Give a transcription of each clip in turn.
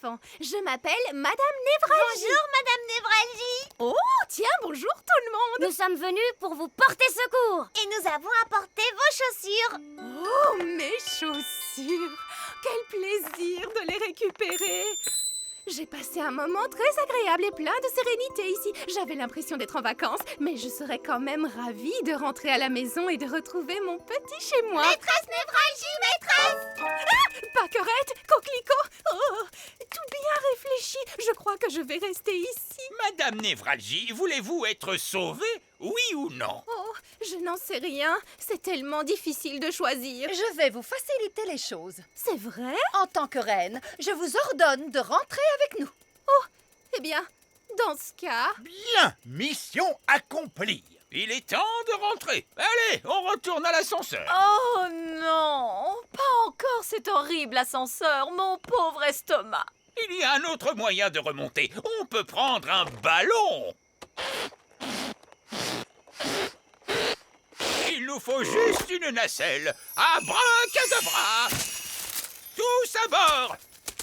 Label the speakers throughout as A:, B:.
A: enfants. Je m'appelle Madame Névralgie.
B: Bonjour, Madame Névralgie.
A: Oh, tiens, bonjour tout le monde.
B: Nous sommes venus pour vous porter secours. Et nous avons apporté vos chaussures.
A: Oh, mes chaussures. Quel plaisir de les récupérer. J'ai passé un moment très agréable et plein de sérénité ici. J'avais l'impression d'être en vacances, mais je serais quand même ravie de rentrer à la maison et de retrouver mon petit chez-moi.
B: Maîtresse Névralgie, maîtresse.
A: Paquerette, coquelicot, oh, tout bien réfléchi. Je crois que je vais rester ici.
C: Madame Névralgie, voulez-vous être sauvée, oui ou non?
A: Oh, je n'en sais rien. C'est tellement difficile de choisir.
D: Je vais vous faciliter les choses.
A: C'est vrai?
D: En tant que reine, je vous ordonne de rentrer avec nous.
A: Eh bien, dans ce cas...
C: Bien, mission accomplie. Il est temps de rentrer. Allez, on retourne à l'ascenseur.
D: Oh non, pas encore cet horrible ascenseur, mon pauvre estomac.
C: Il y a un autre moyen de remonter. On peut prendre un ballon. Il nous faut juste une nacelle. Abracadabra. Tous à bord.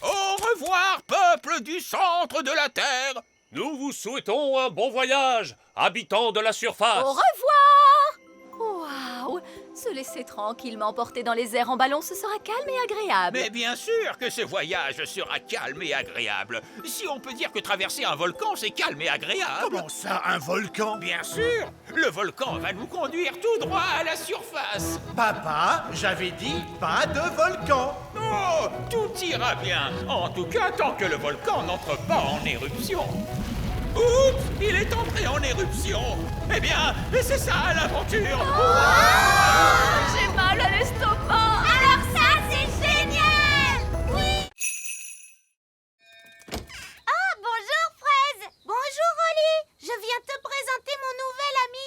C: Au revoir, peuple du centre de la Terre.
E: Nous vous souhaitons un bon voyage, habitants de la surface.
D: Au revoir. Waouh, se laisser tranquillement porter dans les airs en ballon, ce sera calme et agréable.
C: Mais bien sûr que ce voyage sera calme et agréable. Si on peut dire que traverser un volcan, c'est calme et agréable.
F: Comment ça, un volcan?
C: Bien sûr, le volcan va nous conduire tout droit à la surface.
F: Papa, j'avais dit pas de volcan.
C: Oh, tout ira bien. En tout cas, tant que le volcan n'entre pas en éruption. Oups, il est entré en éruption. Eh bien, c'est ça l'aventure.
D: J'ai mal à l'estomac.
B: Alors ça, c'est génial. Oui. Ah, bonjour, Fraise. Bonjour, Rolly. Je viens te présenter mon nouvel ami.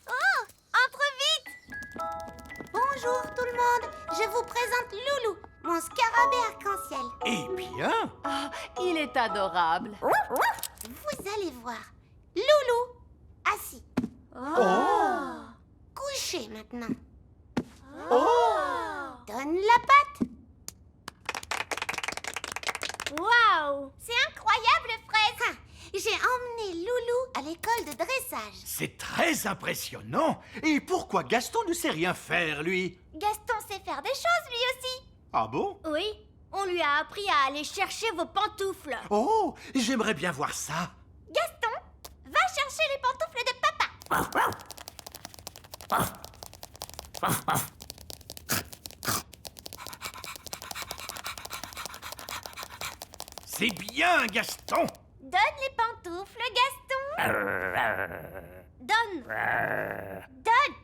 B: Oh, entre vite. Bonjour, tout le monde. Je vous présente Loulou, mon scarabée arc-en-ciel.
F: Eh bien,
D: Ah, il est adorable.
B: Vous allez voir. Loulou, assis. Couché maintenant. Donne la patte. Waouh, c'est incroyable, Fraise. J'ai emmené Loulou à l'école de dressage.
F: c'est très impressionnant. Et pourquoi Gaston ne sait rien faire, lui?
B: Gaston sait faire des choses, lui aussi.
F: Ah bon?
B: Oui, on lui a appris à aller chercher vos pantoufles.
F: Oh, j'aimerais bien voir ça.
B: Gaston, va chercher les pantoufles de papa.
F: C'est bien, Gaston.
B: Donne les pantoufles, Gaston. Donne. Donne.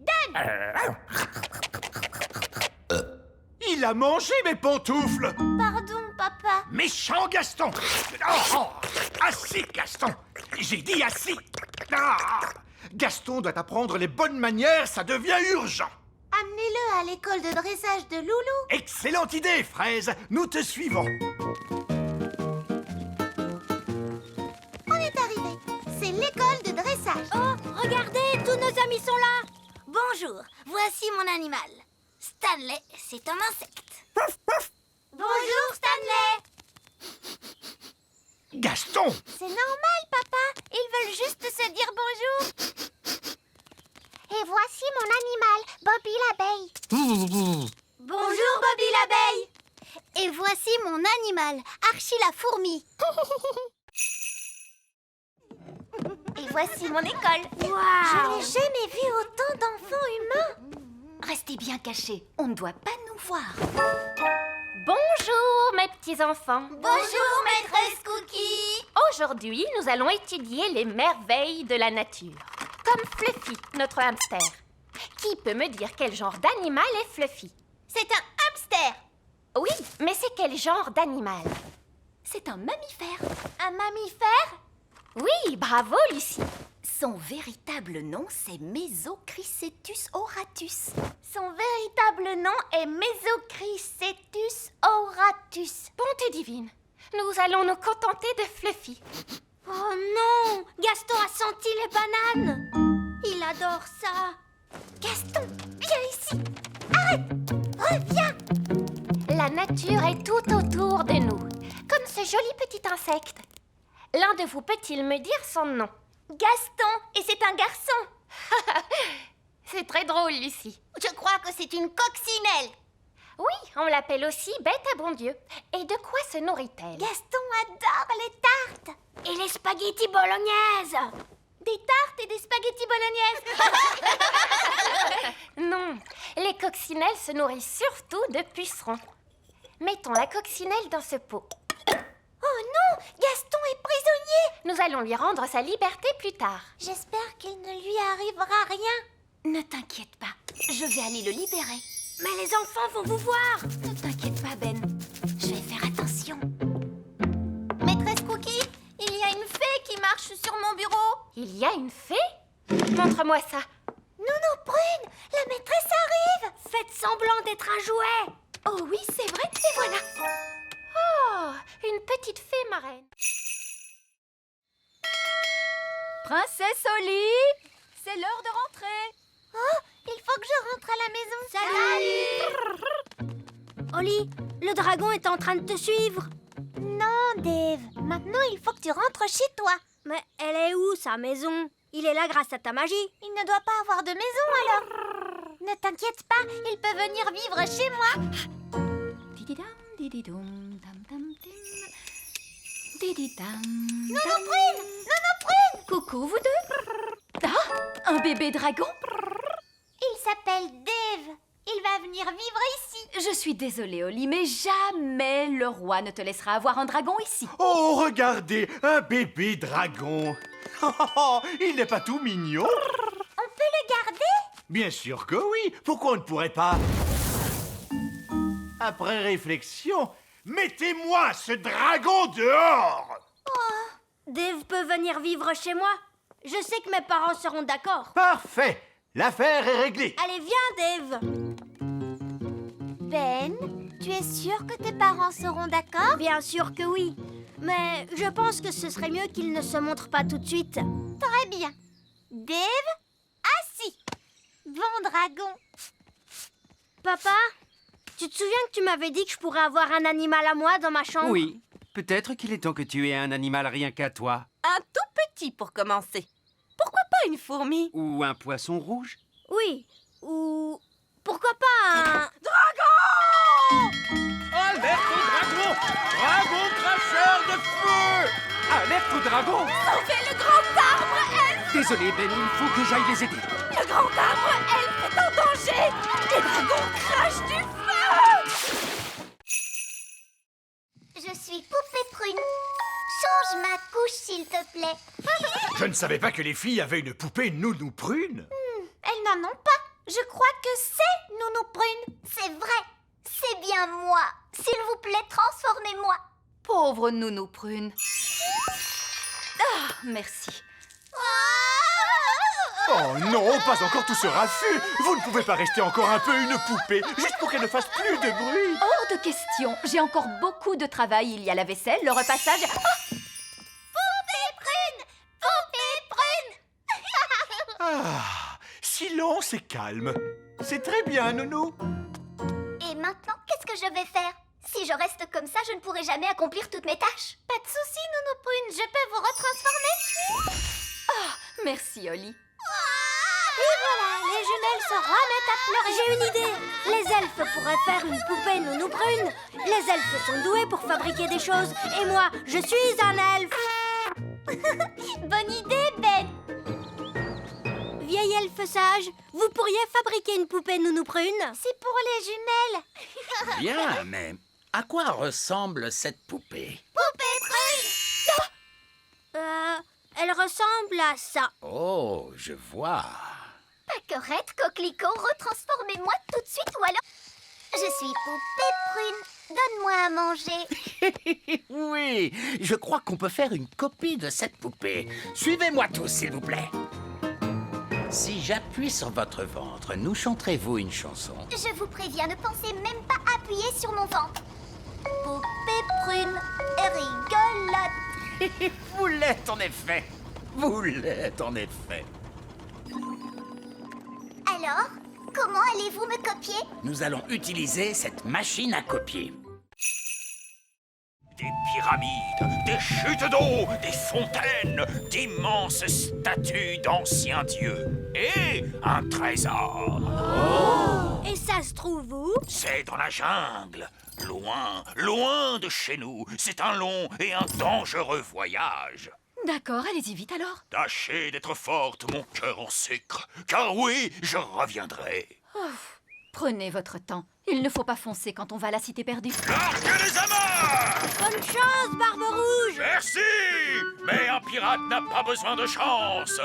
B: Donne.
F: Il a mangé mes pantoufles.
B: Pardon, papa.
F: Méchant Gaston. Oh, assis, Gaston. J'ai dit assis. Ah, Gaston doit apprendre les bonnes manières, ça devient urgent.
B: Amenez-le à l'école de dressage de Loulou.
F: Excellente idée, Fraise. Nous te suivons.
B: On est arrivé. C'est l'école de dressage. Oh, regardez, tous nos amis sont là. Bonjour, voici mon animal. Stanley, c'est un insecte. Bonjour, Stanley.
F: Gaston.
B: C'est normal, papa. Ils veulent juste se dire bonjour. Et voici mon animal, Bobby l'abeille. Bonjour, Bobby l'abeille. Et voici mon animal, Archie la fourmi. Et voici mon école. Je n'ai jamais vu autant d'enfants humains.
G: Restez bien cachés, on ne doit pas nous voir.
H: Bonjour mes petits enfants.
B: Bonjour, maîtresse Cookie.
H: Aujourd'hui, nous allons étudier les merveilles de la nature. Comme Fluffy, notre hamster. Qui peut me dire quel genre d'animal est Fluffy?
B: C'est un hamster.
H: Oui, mais c'est quel genre d'animal?
G: C'est un mammifère.
B: Un mammifère?
H: Oui, bravo Lucie.
G: Son véritable nom, c'est Mesochrysetus auratus.
B: Son véritable nom est Mesochrysetus auratus.
H: Bonté divine, nous allons nous contenter de Fluffy.
B: Oh non! Gaston a senti les bananes. Il adore ça. Gaston, viens ici. Arrête! Reviens!
H: La nature est tout autour de nous. comme ce joli petit insecte. L'un de vous peut-il me dire son nom?
B: Gaston, et c'est un garçon.
H: C'est très drôle, Lucie.
B: Je crois que c'est une coccinelle.
H: Oui, on l'appelle aussi bête à bon Dieu. Et de quoi se nourrit-elle?
B: Gaston adore les tartes. Et les spaghettis bolognaises. Des tartes et des spaghettis bolognaises.
H: Non, les coccinelles se nourrissent surtout de pucerons. Mettons la coccinelle dans ce pot.
B: Oh non, Gaston est prisonnier.
H: Nous allons lui rendre sa liberté plus tard.
B: J'espère qu'il ne lui arrivera rien.
G: Ne t'inquiète pas, je vais aller le libérer.
B: Mais les enfants vont vous voir.
G: Ne t'inquiète pas, Ben. Je vais faire attention.
B: Maîtresse Cookie, il y a une fée qui marche sur mon bureau.
H: Il y a une fée? Montre-moi ça.
B: Nounou Prune, la maîtresse arrive. Faites semblant d'être un jouet.
G: Oh oui, c'est vrai.
B: Et voilà.
H: Oh, une petite fée marraine.
D: Princesse Oli, c'est l'heure de rentrer.
B: Oh, il faut que je rentre à la maison. Salut. Oli, le dragon est en train de te suivre. Non, Dave. Maintenant, il faut que tu rentres chez toi. Mais elle est où, sa maison? Il est là grâce à ta magie. Il ne doit pas avoir de maison, alors. Ne t'inquiète pas, il peut venir vivre chez moi.
G: Dididam, dididoum, dam, dam, dim. Dididam,
B: Nounou
G: dam.
B: Prune, Nounou Prune.
G: Coucou, vous deux. Ah, un bébé dragon.
B: Il s'appelle Dave. Il va venir vivre ici.
G: Je suis désolée, Oli, mais jamais le roi ne te laissera avoir un dragon ici.
F: Oh, regardez, un bébé dragon. Il n'est pas tout mignon?
B: On peut le garder?
F: Bien sûr que oui. Pourquoi on ne pourrait pas? Après réflexion, mettez-moi ce dragon dehors!
B: Dave peut venir vivre chez moi. Je sais que mes parents seront d'accord.
F: Parfait. L'affaire est réglée.
B: Allez, viens, Dave. Ben, tu es sûr que tes parents seront d'accord? Bien sûr que oui. Mais je pense que ce serait mieux qu'ils ne se montrent pas tout de suite. Très bien. Dave, assis. Bon dragon. Papa, tu te souviens que tu m'avais dit que je pourrais avoir un animal à moi dans ma chambre?
I: Oui, peut-être qu'il est temps que tu aies un animal rien qu'à toi.
D: Un tout petit pour commencer. Pourquoi pas une fourmi?
I: Ou un poisson rouge.
B: Oui. Ou pourquoi pas un...
E: Alerte au dragon! Dragon cracheur de feu!
I: Alerte au dragon!
D: Sauvez le grand arbre, elfe!
I: Désolé, Ben, il faut que j'aille les aider.
D: Le grand arbre, elfe est en danger! Les dragons crachent du feu!
B: Je suis Poupée Prune. Change ma couche, s'il te plaît.
F: Je ne savais pas que les filles avaient une poupée Nounou Prune.
B: Elles n'en ont pas. Je crois que c'est Nounou Prune. C'est vrai. C'est bien moi. S'il vous plaît, transformez-moi.
G: Pauvre Nounou Prune. Ah, merci.
F: Oh non, pas encore tout ce raffut. Vous ne pouvez pas rester encore un peu une poupée, juste pour qu'elle ne fasse plus de bruit.
G: Hors de question. J'ai encore beaucoup de travail. Il y a la vaisselle, le repassage. Ah,
B: Poupée Prune. Poupée Prune.
F: Ah, silence et calme. C'est très bien, Nounou.
B: Et maintenant, qu'est-ce que je vais faire? Si je reste comme ça, je ne pourrai jamais accomplir toutes mes tâches. Pas de souci, Nounou Prune. Je peux vous retransformer.
G: merci, Oli.
B: Et voilà, les jumelles se remettent à pleurer. J'ai une idée. Les elfes pourraient faire une poupée Nounou Prune. Les elfes sont doués pour fabriquer des choses. Et moi, je suis un elfe. Bonne idée, Ben. Vieil elfe sage, vous pourriez fabriquer une poupée Nounou Prune? C'est pour les jumelles.
C: Bien, mais à quoi ressemble cette poupée?
B: Poupée Prune. Elle ressemble à ça.
C: Oh, je vois.
B: Paquerette, coquelicot, retransformez-moi tout de suite ou alors... Je suis Poupée Prune. Donne-moi à manger.
C: Oui, je crois qu'on peut faire une copie de cette poupée. Suivez-moi tous, s'il vous plaît. Si j'appuie sur votre ventre, nous chanterez-vous une chanson?
B: Je vous préviens, ne pensez même pas appuyer sur mon ventre. Poupée Prune rigolote.
C: Vous l'êtes en effet. Vous l'êtes en effet.
B: Alors, comment allez-vous me copier?
C: Nous allons utiliser cette machine à copier. Des pyramides, des chutes d'eau, des fontaines, d'immenses statues d'anciens dieux. Et un trésor.
B: Et ça se trouve où?
C: C'est dans la jungle. Loin, loin de chez nous. C'est un long et un dangereux voyage.
G: D'accord, allez-y vite alors.
C: Tâchez d'être forte, mon cœur en sucre. Car oui, je reviendrai.
G: Prenez votre temps. Il ne faut pas foncer quand on va à la cité perdue.
C: L'arc des amas!
B: Bonne chance, Barbe Rouge!
C: Merci! Mais un pirate n'a pas besoin de chance.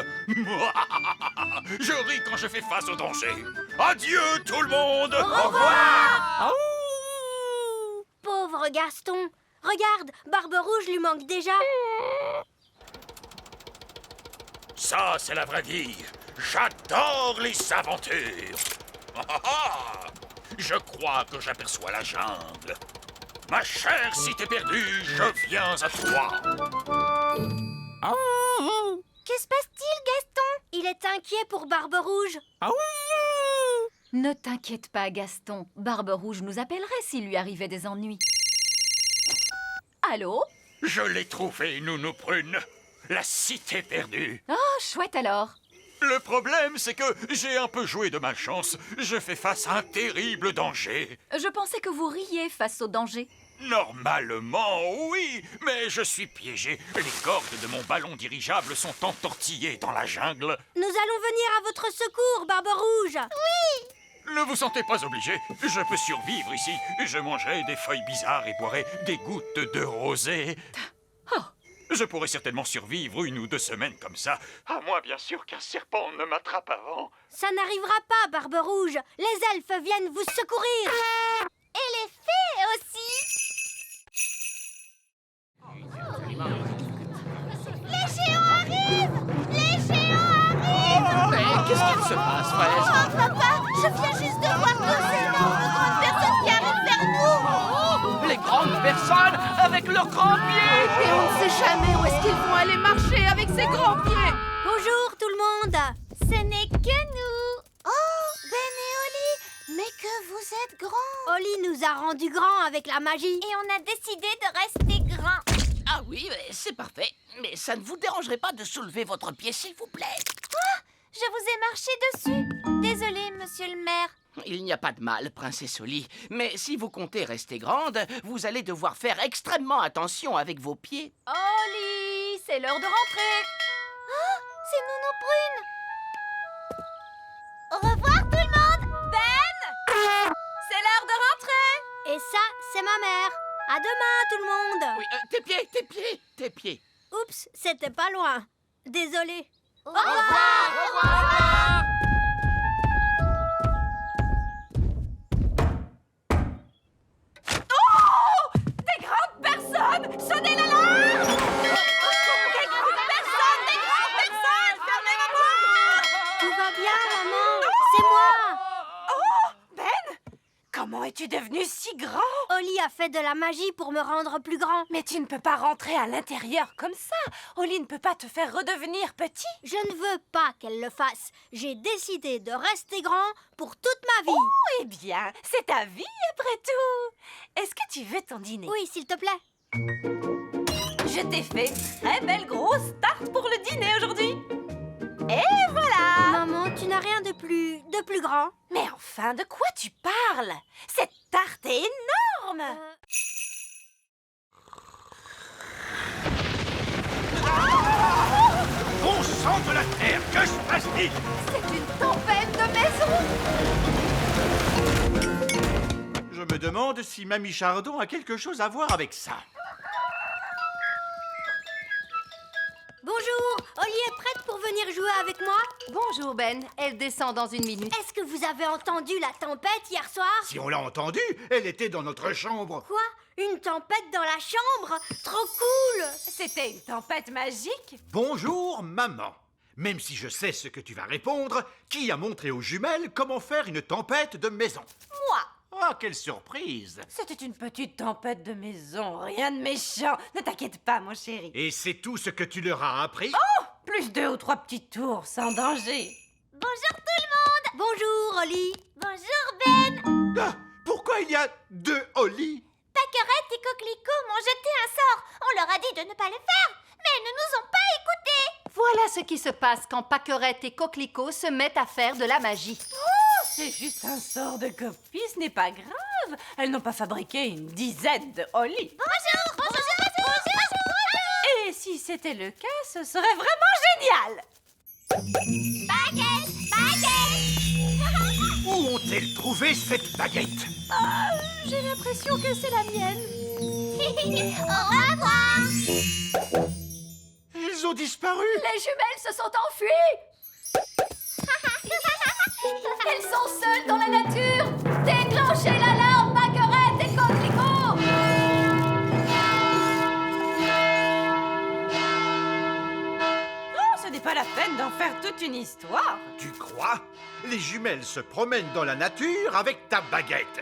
C: Je ris quand je fais face au danger. Adieu tout le monde! Au revoir!
B: Pauvre Gaston! Regarde, Barbe Rouge lui manque déjà.
C: Ça, c'est la vraie vie. J'adore les aventures. Je crois que j'aperçois la jungle. Ma chère cité perdue, je viens à toi.
B: Que se passe-t-il, Gaston? Il est inquiet pour Barbe Rouge.
G: Ne t'inquiète pas, Gaston. Barbe Rouge nous appellerait s'il lui arrivait des ennuis. Allô?
C: Je l'ai trouvé, Nounou Prune. La cité perdue.
G: Oh, chouette alors.
C: Le problème, c'est que j'ai un peu joué de malchance. Je fais face à un terrible danger.
G: Je pensais que vous riez face au danger.
C: Normalement, oui, mais je suis piégé. Les cordes de mon ballon dirigeable sont entortillées dans la jungle.
B: Nous allons venir à votre secours, Barbe Rouge.
C: Ne vous sentez pas obligé. Je peux survivre ici. Je mangerai des feuilles bizarres et boirai des gouttes de rosée. Je pourrais certainement survivre 1 ou 2 semaines comme ça. À moins, bien sûr, qu'un serpent ne m'attrape avant.
B: Ça n'arrivera pas, Barbe Rouge. Les elfes viennent vous secourir. Et les fées aussi. Les géants arrivent! Les géants arrivent!
E: Mais qu'est-ce qu'il se passe, Fraise?
B: Oh, papa, je viens juste de voir deux énormes grandes personnes qui arrivent vers nous.
E: Les grandes personnes avec leurs grands pieds!
A: Et on ne sait jamais où est-ce qu'ils vont aller marcher avec ces grands pieds.
B: Bonjour tout le monde. Ce n'est que nous. Oh, Ben et Oli, mais que vous êtes grands. Oli nous a rendus grands avec la magie. Et on a décidé de rester grands.
E: Ah oui, c'est parfait. Mais ça ne vous dérangerait pas de soulever votre pied, s'il vous plaît?
B: Je vous ai marché dessus. Désolée, monsieur le maire.
E: Il n'y a pas de mal, princesse Oli. Mais si vous comptez rester grande, vous allez devoir faire extrêmement attention avec vos pieds.
G: Oli, c'est l'heure de rentrer.
B: C'est Nounou Prune. Au revoir tout le monde.
G: Ben, c'est l'heure de rentrer.
B: Et ça, c'est ma mère. À demain tout le monde.
E: Oui, tes pieds.
B: Oups, c'était pas loin. Désolée. Au
E: revoir.
G: Des grandes personnes, sonnez l'alarme. Des grandes personnes, fermez ma porte.
B: Tout va bien, maman. C'est moi.
G: Ben, comment es-tu devenu si grand?
B: Oli a fait de la magie pour me rendre plus grand.
D: Mais tu ne peux pas rentrer à l'intérieur comme ça. Oli ne peut pas te faire redevenir petit.
B: Je ne veux pas qu'elle le fasse. J'ai décidé de rester grand pour toute ma vie.
D: Eh bien, c'est ta vie après tout. Est-ce que tu veux ton dîner?
B: Oui, s'il te plaît.
D: Je t'ai fait une très belle grosse tarte pour le dîner aujourd'hui. Et voilà.
B: Maman, tu n'as rien de plus grand.
D: Mais enfin, de quoi tu parles? Cette tarte est énorme.
F: Bon sang de la terre, que se passe-t-il?
G: C'est une tempête de maison.
F: Je me demande si Mamie Chardon a quelque chose à voir avec ça.
B: Bonjour, Oli est prête pour venir jouer avec moi?
G: Bonjour Ben, elle descend dans 1 minute.
B: Est-ce que vous avez entendu la tempête hier soir?
F: Si on l'a entendu, elle était dans notre chambre.
B: Quoi? Une tempête dans la chambre? Trop cool!
D: C'était une tempête magique.
F: Bonjour, maman. Même si je sais ce que tu vas répondre, qui a montré aux jumelles comment faire une tempête de maison?
D: Moi.
F: Ah, quelle surprise!
D: C'était une petite tempête de maison, rien de méchant. Ne t'inquiète pas, mon chéri.
F: Et c'est tout ce que tu leur as appris?
D: Plus 2 ou 3 petits tours, sans danger.
B: Bonjour tout le monde! Bonjour, Oli! Bonjour, Ben!
F: Ah, pourquoi il y a 2 Oli?
B: Pas Pâquerette et Coquelicot m'ont jeté un sort. On leur a dit de ne pas le faire, mais ils ne nous ont pas écoutés.
G: Voilà ce qui se passe quand Pâquerette et Coquelicot se mettent à faire de la magie.
D: C'est juste un sort de copie, ce n'est pas grave. Elles n'ont pas fabriqué une dizaine de Holly.
B: Bonjour.
D: Et si c'était le cas, ce serait vraiment génial.
B: Baguette.
F: Où ont-elles trouvé cette baguette?
D: J'ai l'impression que c'est la mienne.
B: Au revoir.
F: Ils ont disparu.
G: Les jumelles se sont enfuies. Elles sont seules dans la nature. Déclenchez l'alarme, Pâquerette et Coquelicot.
D: Non, ce n'est pas la peine d'en faire toute une histoire.
F: Tu crois? Les jumelles se promènent dans la nature avec ta baguette.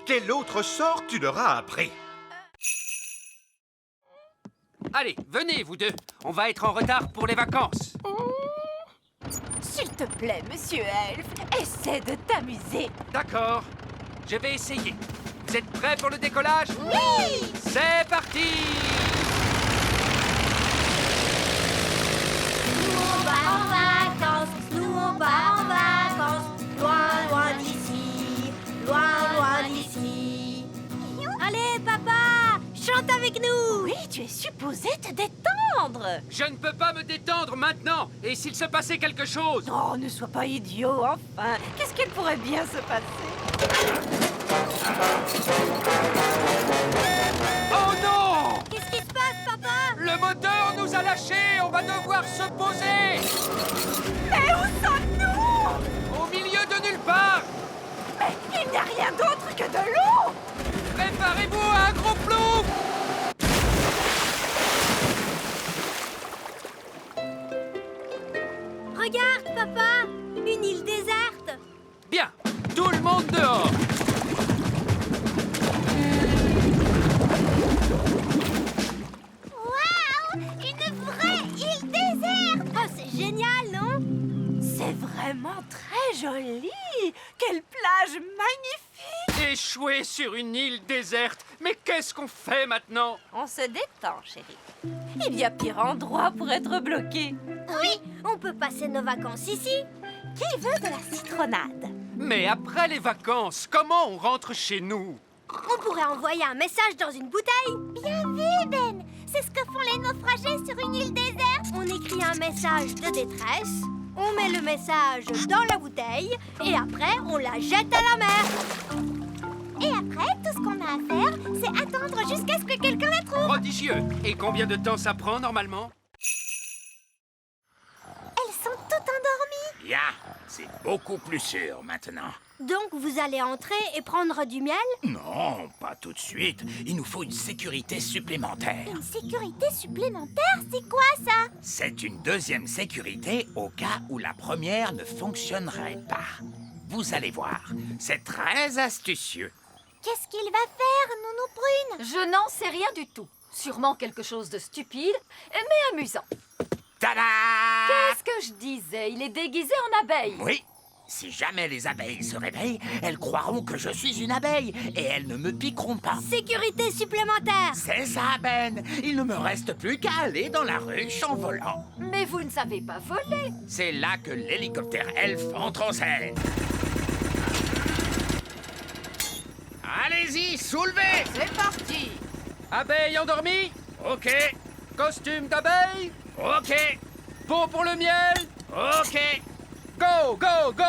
F: Quel autre sort tu leur as appris?
I: Allez, venez, vous deux. On va être en retard pour les vacances.
D: S'il te plaît, monsieur Elf, essaie de t'amuser.
I: D'accord, je vais essayer. Vous êtes prêts pour le décollage?
B: Oui.
I: C'est parti!
B: Nous on va en vacances. Nous on va en vacances. Loin, loin d'ici. Loin d'ici. Allez, papa, chante avec nous.
D: Oui, tu es supposé te détendre.
I: Je ne peux pas me détendre maintenant. Et s'il se passait quelque chose?
D: Oh, ne sois pas idiot, enfin. Qu'est-ce qu'il pourrait bien se passer?
I: Oh non!
B: Qu'est-ce qui se passe, papa?
I: Le moteur nous a lâchés. On va devoir se poser.
D: Mais où sommes-nous?
I: Au milieu de nulle part.
D: Mais il n'y a rien d'autre que de l'eau.
I: Préparez-vous à un gros plouf.
B: Regarde, papa, une île déserte.
I: Bien, tout le monde dehors.
B: Waouh, une vraie île déserte. Oh, c'est génial, non?
D: C'est vraiment très joli. Quelle plage magnifique.
I: Échoué sur une île déserte. Mais qu'est-ce qu'on fait maintenant?
D: On se détend, chérie. Il y a pire endroit pour être bloqué.
B: Oui, on peut passer nos vacances ici.
D: Qui veut de la citronnade?
I: Mais après les vacances, comment on rentre chez nous?
B: On pourrait envoyer un message dans une bouteille. Bien vu, Ben. C'est ce que font les naufragés sur une île déserte. On écrit un message de détresse, on met le message dans la bouteille et après, on la jette à la mer. Et après, tout ce qu'on a à faire, c'est attendre jusqu'à ce que quelqu'un la trouve.
I: Prodigieux. Et combien de temps ça prend normalement?
B: Elles sont toutes endormies.
J: Bien, c'est beaucoup plus sûr maintenant.
B: Donc, vous allez entrer et prendre du miel?
J: Non, pas tout de suite. Il nous faut une sécurité supplémentaire.
B: Une sécurité supplémentaire, c'est quoi ça?
J: C'est une deuxième sécurité au cas où la première ne fonctionnerait pas. Vous allez voir, c'est très astucieux.
B: Qu'est-ce qu'il va faire, Nounou Brune?
G: Je n'en sais rien du tout. Sûrement quelque chose de stupide, mais amusant.
J: Tada!
G: Qu'est-ce que je disais? Il est déguisé en abeille.
J: Oui, si jamais les abeilles se réveillent, elles croiront que je suis une abeille et elles ne me piqueront pas.
B: Sécurité supplémentaire.
J: C'est ça, Ben. Il ne me reste plus qu'à aller dans la ruche en volant.
G: Mais vous ne savez pas voler.
J: C'est là que l'hélicoptère Elf entre en scène. Allez-y, soulevez!
E: C'est parti!
I: Abeille endormie?
J: Ok,
I: Costume d'abeille?
J: ok,
I: Pot pour le miel?
J: ok.
I: Go, go, go!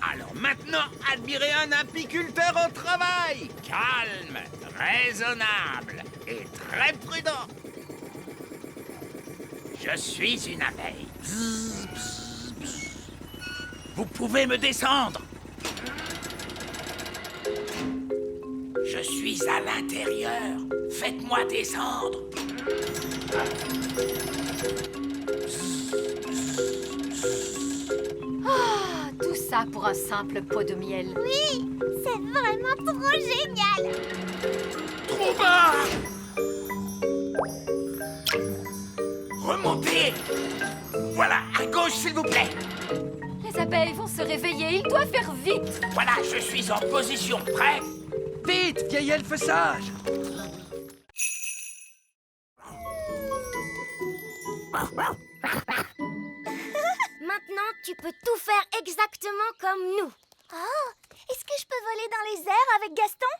J: Alors maintenant, admirez un apiculteur au travail. Calme, raisonnable et très prudent. Je suis une abeille. Bzz, bzz, bzz. Vous pouvez me descendre. Je suis à l'intérieur. Faites-moi descendre.
G: Ah, tout ça pour un simple pot de miel.
B: Oui, c'est vraiment trop génial.
J: Trop bas! Remontez! Voilà, à gauche, s'il vous plaît.
G: Les abeilles vont se réveiller, il doit faire vite.
J: Voilà, je suis en position. Prêt?
I: Vite, vieil elfe sage!
B: Maintenant, tu peux tout faire exactement comme nous. Oh, est-ce que je peux voler dans les airs avec Gaston?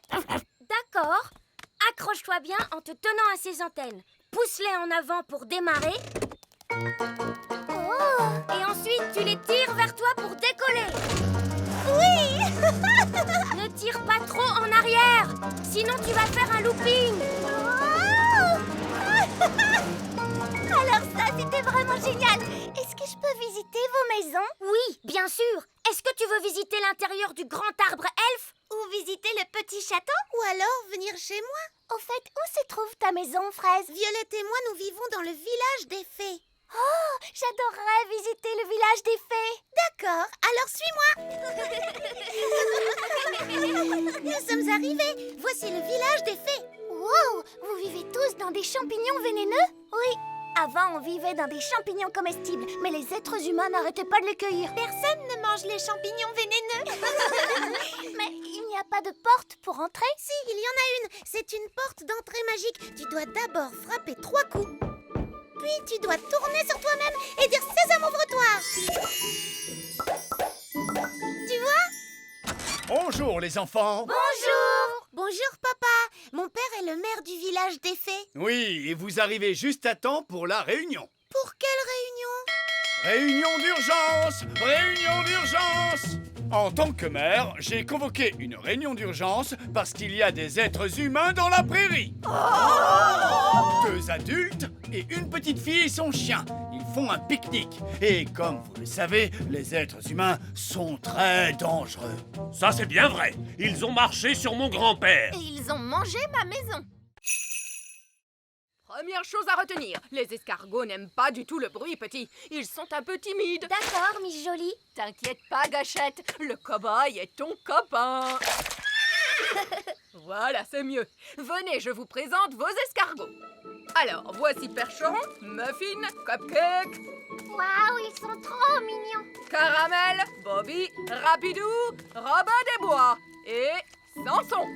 B: D'accord. Accroche-toi bien en te tenant à ses antennes. Pousse-les en avant pour démarrer. Oh! Et ensuite, tu les tires vers toi pour décoller. Oui! Ne tire pas trop en arrière, sinon tu vas faire un looping. Oh! Alors ça, c'était vraiment génial. Est-ce que je peux visiter vos maisons? Oui, bien sûr. Est-ce que tu veux visiter l'intérieur du grand arbre elfe? Ou visiter le petit château? Ou alors venir chez moi? Au fait, où se trouve ta maison, Fraise? Violette et moi, nous vivons dans le village des fées. Oh, j'adorerais visiter le village des fées. D'accord, alors suis-moi. Nous sommes arrivés. Voici le village des fées. Wow, vous vivez tous dans des champignons vénéneux? Oui. Avant, on vivait dans des champignons comestibles, mais les êtres humains n'arrêtaient pas de les cueillir. Personne ne mange les champignons vénéneux. Mais il n'y a pas de porte pour entrer? Si, il y en a une. C'est une porte d'entrée magique. Tu dois d'abord frapper 3 coups. Puis tu dois tourner sur toi-même et dire « Sésame, ouvre-toi » Tu vois?
K: Bonjour les enfants.
B: Bonjour. Bonjour papa. Mon père est le maire du village des fées.
K: Oui, et vous arrivez juste à temps pour la réunion.
B: Pour quelle réunion?
K: Réunion d'urgence! Réunion d'urgence! En tant que maire, j'ai convoqué une réunion d'urgence parce qu'il y a des êtres humains dans la prairie. 2 adultes et une petite fille et son chien. Ils font un pique-nique. Et comme vous le savez, les êtres humains sont très dangereux.
L: Ça, c'est bien vrai. Ils ont marché sur mon grand-père.
A: Et ils ont mangé ma maison. Première chose à retenir, les escargots n'aiment pas du tout le bruit, petit. Ils sont un peu timides.
B: D'accord, Miss Jolie.
A: T'inquiète pas, Gâchette, le cow-boy est ton copain. Voilà, c'est mieux. Venez, je vous présente vos escargots. Alors, voici Percheron, Muffin, Cupcake.
B: Waouh, ils sont trop mignons.
A: Caramel, Bobby, Rapidou, Robin des Bois et Samson.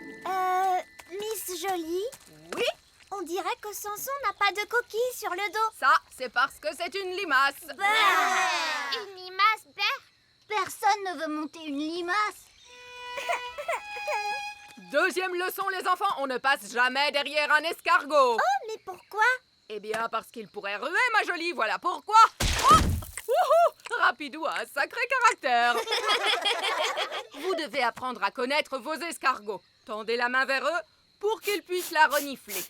B: Miss Jolie?
A: Oui?
B: On dirait que Samson n'a pas de coquille sur le dos.
A: Ça, c'est parce que c'est une limace.
B: Une limace, Personne ne veut monter une limace.
A: Deuxième leçon, les enfants, on ne passe jamais derrière un escargot.
B: Oh, mais pourquoi?
A: Eh bien, parce qu'il pourrait ruer, ma jolie, voilà pourquoi. Oh! Wouhou! Rapidou a un sacré caractère. Vous devez apprendre à connaître vos escargots. Tendez la main vers eux pour qu'ils puissent la renifler.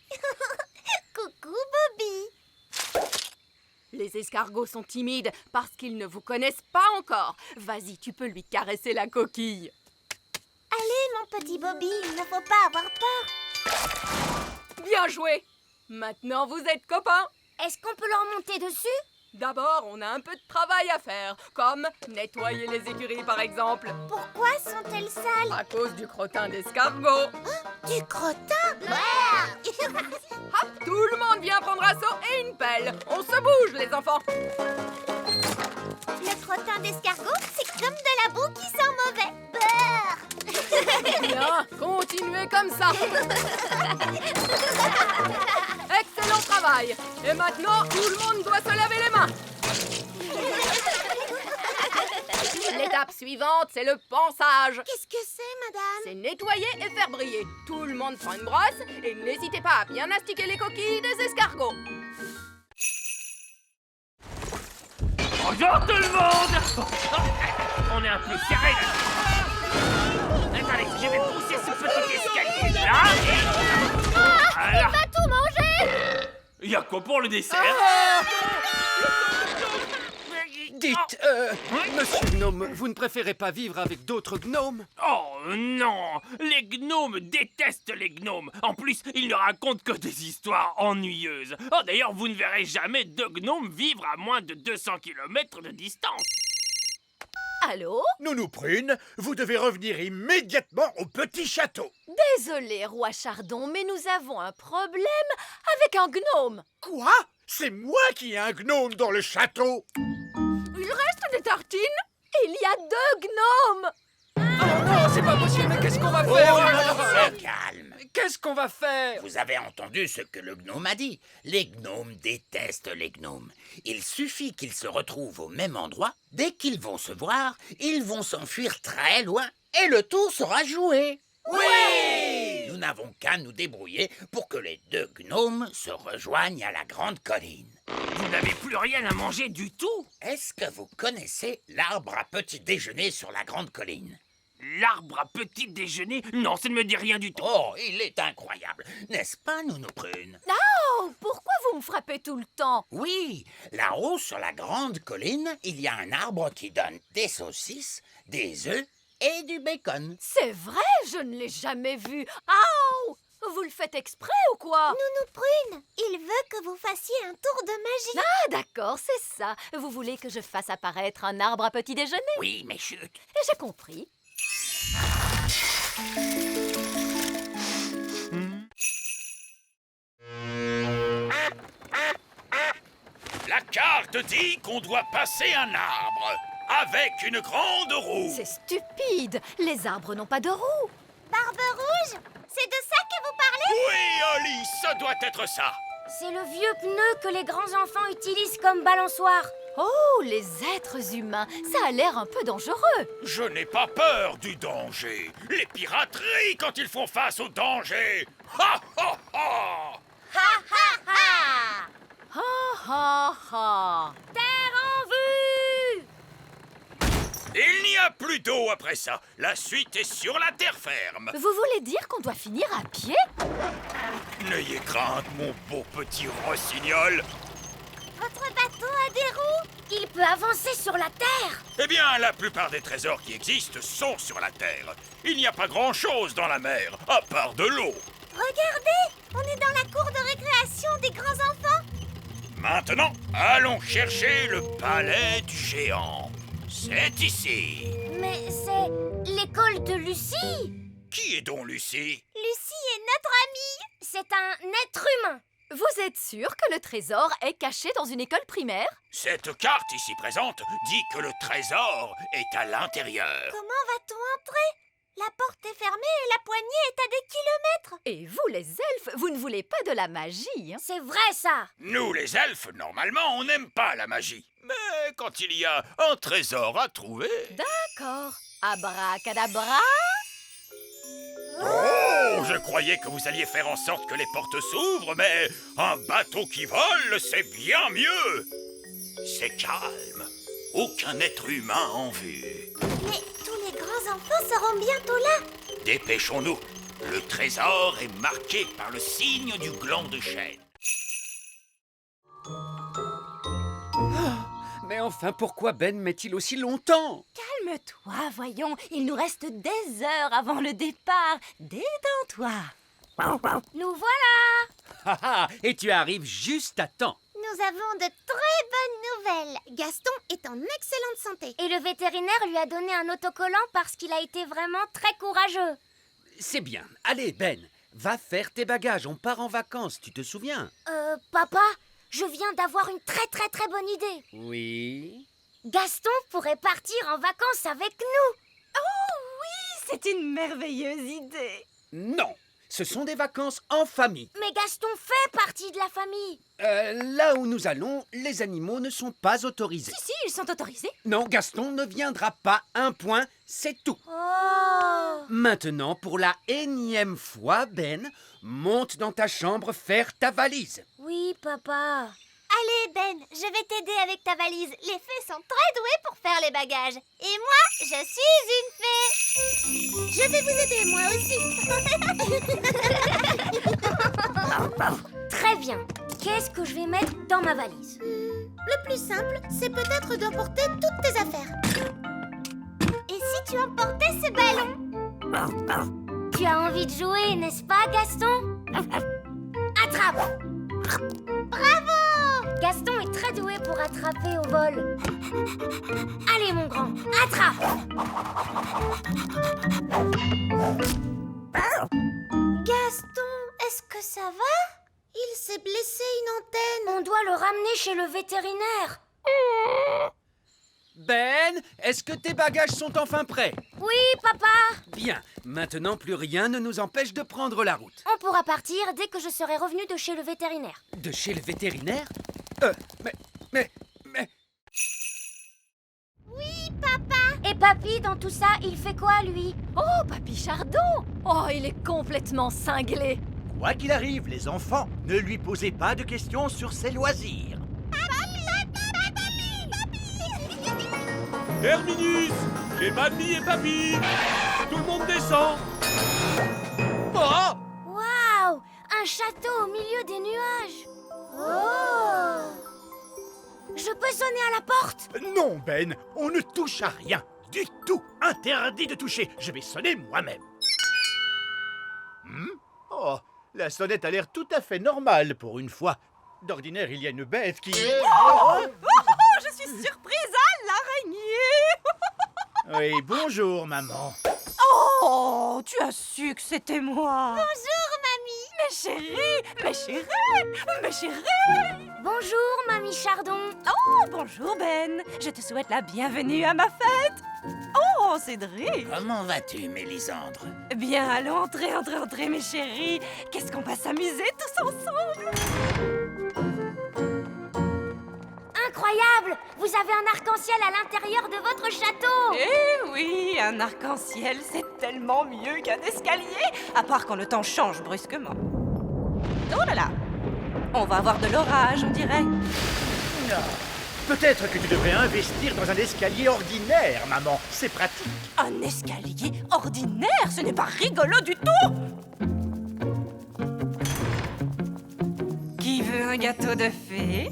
B: Coucou, Bobby.
A: Les escargots sont timides parce qu'ils ne vous connaissent pas encore. Vas-y, tu peux lui caresser la coquille.
B: Allez, mon petit Bobby, il ne faut pas avoir peur.
A: Bien joué. Maintenant, vous êtes copains.
B: Est-ce qu'on peut leur monter dessus?
A: D'abord, on a un peu de travail à faire, comme nettoyer les écuries, par exemple.
B: Pourquoi sont-elles sales?
A: À cause du crottin d'escargot.
B: Du crottin?
A: Hop, tout le monde vient prendre un seau et une pelle. On se bouge, les enfants.
B: Le crottin d'escargot, c'est comme de la boue qui sent mauvais.
A: Bien, continuez comme ça. Excellent travail. Et maintenant, tout le monde doit se laver les mains. L'étape suivante, c'est le pansage.
B: Qu'est-ce que c'est, madame?
A: C'est nettoyer et faire briller. Tout le monde prend une brosse et n'hésitez pas à bien astiquer les coquilles des escargots.
L: Bonjour tout le monde. On est un peu serré là. Attendez, je vais pousser ce petit escalier là et...
B: Il va tout manger!
L: Il y a quoi pour le dessert?
I: Dites, monsieur Gnome, vous ne préférez pas vivre avec d'autres gnomes?
L: Oh non! Les gnomes détestent les gnomes. En plus, ils ne racontent que des histoires ennuyeuses. Oh, d'ailleurs, vous ne verrez jamais 2 gnomes vivre à moins de 200 km de distance.
G: Allô?
F: Nounou Prune, vous devez revenir immédiatement au petit château.
G: Désolé, roi Chardon, mais nous avons un problème avec un gnome.
F: Quoi? C'est moi qui ai un gnome dans le château.
A: Il reste des tartines?
G: Il y a 2 gnomes.
I: c'est pas possible, mais qu'est-ce qu'on va faire?
J: Se calme.
I: Qu'est-ce qu'on va faire?
J: Vous avez entendu ce que le gnome a dit. Les gnomes détestent les gnomes. Il suffit qu'ils se retrouvent au même endroit. Dès qu'ils vont se voir, ils vont s'enfuir très loin et le tour sera joué. Oui! Nous n'avons qu'à nous débrouiller pour que les deux gnomes se rejoignent à la grande colline.
L: Vous n'avez plus rien à manger du tout?
J: Est-ce que vous connaissez l'arbre à petit déjeuner sur la grande colline?
L: L'arbre à petit déjeuner? Non, ça ne me dit rien du tout.
J: Oh, il est incroyable, n'est-ce pas, Nounou Prune?
G: Oh, pourquoi vous me frappez tout le temps?
J: Oui, là-haut sur la grande colline, il y a un arbre qui donne des saucisses, des œufs et du bacon.
G: C'est vrai, je ne l'ai jamais vu. Aouh! Vous le faites exprès ou quoi?
B: Nounou Prune, il veut que vous fassiez un tour de magie.
G: Ah, d'accord, c'est ça. Vous voulez que je fasse apparaître un arbre à petit déjeuner?
J: Oui, mais chut.
G: J'ai compris.
C: La carte dit qu'on doit passer un arbre avec une grande roue.
G: C'est stupide. Les arbres n'ont pas de roue.
B: Barbe Rouge, c'est de ça que vous parlez?
C: Oui, Oli, ça doit être ça.
B: C'est le vieux pneu que les grands-enfants utilisent comme balançoire.
G: Oh, les êtres humains, ça a l'air un peu dangereux.
C: Je n'ai pas peur du danger. Les pirateries quand ils font face au danger. Ha ha ha!
B: Ha ha ha!
G: Ha ha ha!
B: Terre en vue!
C: Il n'y a plus d'eau après ça. La suite est sur la terre ferme.
G: Vous voulez dire qu'on doit finir à pied?
C: N'ayez crainte, mon beau petit rossignol.
B: Votre bateau a des roues? Il peut avancer sur la terre.
C: Eh bien, la plupart des trésors qui existent sont sur la terre. Il n'y a pas grand-chose dans la mer, à part de l'eau.
B: Regardez, on est dans la cour de récréation des grands-enfants.
C: Maintenant, allons chercher le palais du géant. C'est ici.
B: Mais c'est l'école de Lucie.
C: Qui est donc Lucie?
B: Lucie est notre amie. C'est un être humain.
G: Vous êtes sûr que le trésor est caché dans une école primaire?
C: Cette carte ici présente dit que le trésor est à l'intérieur.
B: Comment va-t-on entrer? La porte est fermée et la poignée est à des kilomètres.
G: Et vous, les elfes, vous ne voulez pas de la magie, hein?
B: C'est vrai, ça.
C: Nous, les elfes, normalement, on n'aime pas la magie. Mais quand il y a un trésor à trouver...
G: D'accord. Abracadabra.
C: Oh, je croyais que vous alliez faire en sorte que les portes s'ouvrent, mais un bateau qui vole, c'est bien mieux. C'est calme. Aucun être humain en vue.
B: Mais tous les grands-enfants seront bientôt là.
C: Dépêchons-nous. Le trésor est marqué par le signe du gland de chêne.
I: Mais enfin, pourquoi Ben met-il aussi longtemps?
D: Calme-toi, voyons. Il nous reste des heures avant le départ. Détends-toi.
B: Nous voilà.
I: Ah ah, et tu arrives juste à temps.
B: Nous avons de très bonnes nouvelles. Gaston est en excellente santé. Et le vétérinaire lui a donné un autocollant parce qu'il a été vraiment très courageux.
I: C'est bien. Allez, Ben, va faire tes bagages. On part en vacances, tu te souviens?
B: Papa, je viens d'avoir une très bonne idée.
I: Oui.
B: Gaston pourrait partir en vacances avec nous.
D: Oh oui, c'est une merveilleuse idée.
I: Non, ce sont des vacances en famille.
B: Mais Gaston fait partie de la famille.
I: Là où nous allons, les animaux ne sont pas autorisés.
D: Si, ils sont autorisés.
I: Non, Gaston ne viendra pas. Un point, c'est tout.
B: Oh.
I: Maintenant, pour la énième fois, Ben, monte dans ta chambre faire ta valise.
B: Oui, papa. Allez, Ben, je vais t'aider avec ta valise. Les fées sont très douées pour faire les bagages. Et moi, je suis une fée. Je vais vous aider, moi aussi. Très bien. Qu'est-ce que je vais mettre dans ma valise? Le plus simple, c'est peut-être d'emporter toutes tes affaires. Et si tu emportais ce ballon? Tu as envie de jouer, n'est-ce pas, Gaston? Attrape! Bravo! Gaston est très doué pour attraper au vol. Allez, mon grand, attrape! Gaston, est-ce que ça va? Il s'est blessé une antenne. On doit le ramener chez le vétérinaire.
I: Ben, est-ce que tes bagages sont enfin prêts?
B: Oui, papa.
I: Bien, maintenant plus rien ne nous empêche de prendre la route.
B: On pourra partir dès que je serai revenu de chez le vétérinaire.
I: De chez le vétérinaire? Mais...
B: Oui, papa. Et papy, dans tout ça, il fait quoi, lui?
G: Oh, Papy Chardon! Oh, il est complètement cinglé.
F: Quoi qu'il arrive, les enfants, ne lui posez pas de questions sur ses loisirs.
L: Terminus, j'ai Mamie et Papy. Tout le monde descend. Oh!
B: Waouh! Un château au milieu des nuages. Oh! Je peux sonner à la porte?
F: Non, Ben, on ne touche à rien. Du tout. Interdit de toucher. Je vais sonner moi-même. Oh, la sonnette a l'air tout à fait normale pour une fois. D'ordinaire, il y a une bête qui...
D: Je suis surprise à l'araignée.
F: Oui, bonjour, maman.
D: Oh, tu as su que c'était moi.
B: Bonjour, mamie.
D: Mes chéris, mes chéris, mes chéris.
B: Bonjour, mamie Chardon.
D: Oh, bonjour Ben. Je te souhaite la bienvenue à ma fête. Oh, Cédric.
J: Comment vas-tu, Mélisandre?
D: Bien, allons, entrez, mes chéris. Qu'est-ce qu'on va s'amuser tous ensemble.
B: Incroyable! Vous avez un arc-en-ciel à l'intérieur de votre château!
D: Eh oui, un arc-en-ciel, c'est tellement mieux qu'un escalier, à part quand le temps change brusquement. Oh là là! On va avoir de l'orage, on dirait.
F: Non. Peut-être que tu devrais investir dans un escalier ordinaire, maman. C'est pratique.
D: Un escalier ordinaire, ce n'est pas rigolo du tout! Qui veut un gâteau de fée?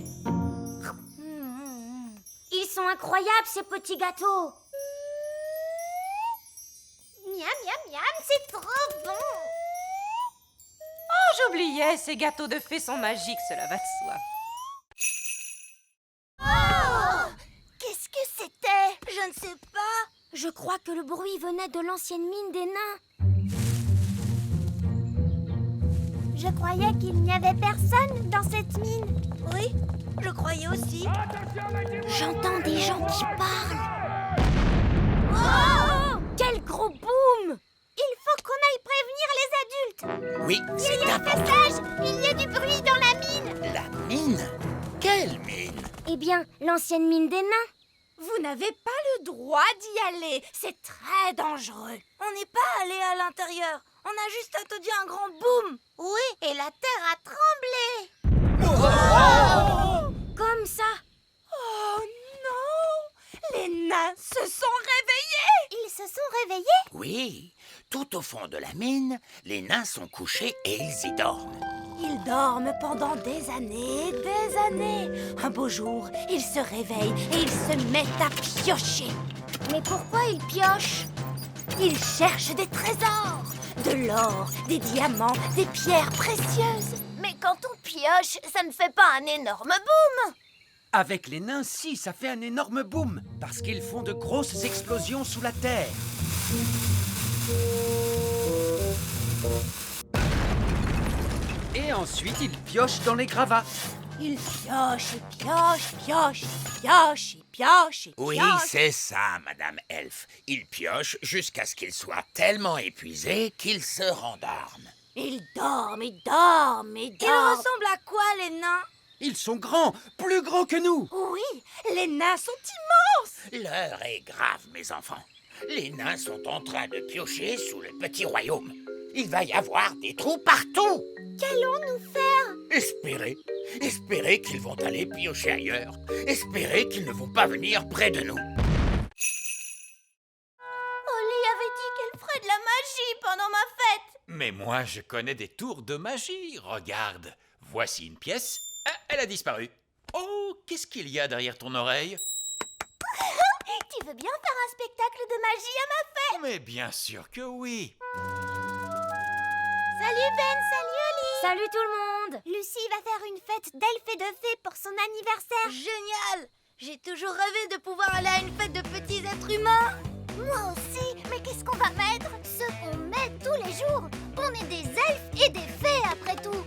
B: Ils sont incroyables, ces petits gâteaux! Miam, miam, miam, c'est trop bon!
D: Oh, j'oubliais, ces gâteaux de fée sont magiques, cela va de soi.
B: Oh! Qu'est-ce que c'était? Je ne sais pas. Je crois que le bruit venait de l'ancienne mine des nains. Je croyais qu'il n'y avait personne dans cette mine. Oui, je croyais aussi. J'entends des gens qui parlent. Oh! Quel gros boom! Il faut qu'on aille prévenir les adultes.
J: Oui, c'est
B: Il y a un
J: important.
B: passage! Il y a du bruit dans la mine!
J: La mine? Quelle mine?
B: Eh bien, l'ancienne mine des nains.
A: Vous n'avez pas le droit d'y aller. C'est très dangereux.
B: On n'est pas allé à l'intérieur. On a juste entendu un grand boom. Oui, et la terre a tremblé. Oh! Comme ça.
D: Oh non! Les nains se sont réveillés!
B: Ils se sont réveillés?
J: Oui, tout au fond de la mine, les nains sont couchés et ils y dorment.
D: Ils dorment pendant des années, des années. Un beau jour, ils se réveillent et ils se mettent à piocher.
B: Mais pourquoi ils piochent?
D: Ils cherchent des trésors, de l'or, des diamants, des pierres précieuses.
B: Mais quand on pioche, ça ne fait pas un énorme boom.
I: Avec les nains, si, ça fait un énorme boom, parce qu'ils font de grosses explosions sous la terre. Et ensuite, ils piochent dans les gravats.
D: Ils piochent et piochent, piochent, piochent et piochent et
J: Oui,
D: piochent.
J: c'est ça, Madame Elfe. Ils piochent jusqu'à ce qu'ils soient tellement épuisés qu'ils se rendorment.
D: Ils dorment, ils dorment, ils dorment.
B: Ils ressemblent à quoi, les nains?
I: Ils sont grands, plus grands que nous.
D: Oui, les nains sont immenses.
J: L'heure est grave, mes enfants. Les nains sont en train de piocher sous le petit royaume. Il va y avoir des trous partout.
B: Qu'allons-nous faire?
J: Espérez qu'ils vont aller piocher ailleurs. Espérez qu'ils ne vont pas venir près de nous.
B: Oli avait dit qu'elle ferait de la magie pendant ma fête.
C: Mais moi, je connais des tours de magie. Regarde, voici une pièce. Ah, elle a disparu. Oh, qu'est-ce qu'il y a derrière ton oreille?
B: Tu veux bien faire un spectacle de magie à ma fête?
C: Mais bien sûr que oui.
B: Salut Ben, salut Oli. Salut tout le monde. Lucie va faire une fête d'elfes et de fées pour son anniversaire. Génial. J'ai toujours rêvé de pouvoir aller à une fête de petits êtres humains. Moi aussi. Mais qu'est-ce qu'on va mettre? Ce qu'on met tous les jours. On est des elfes et des fées après tout.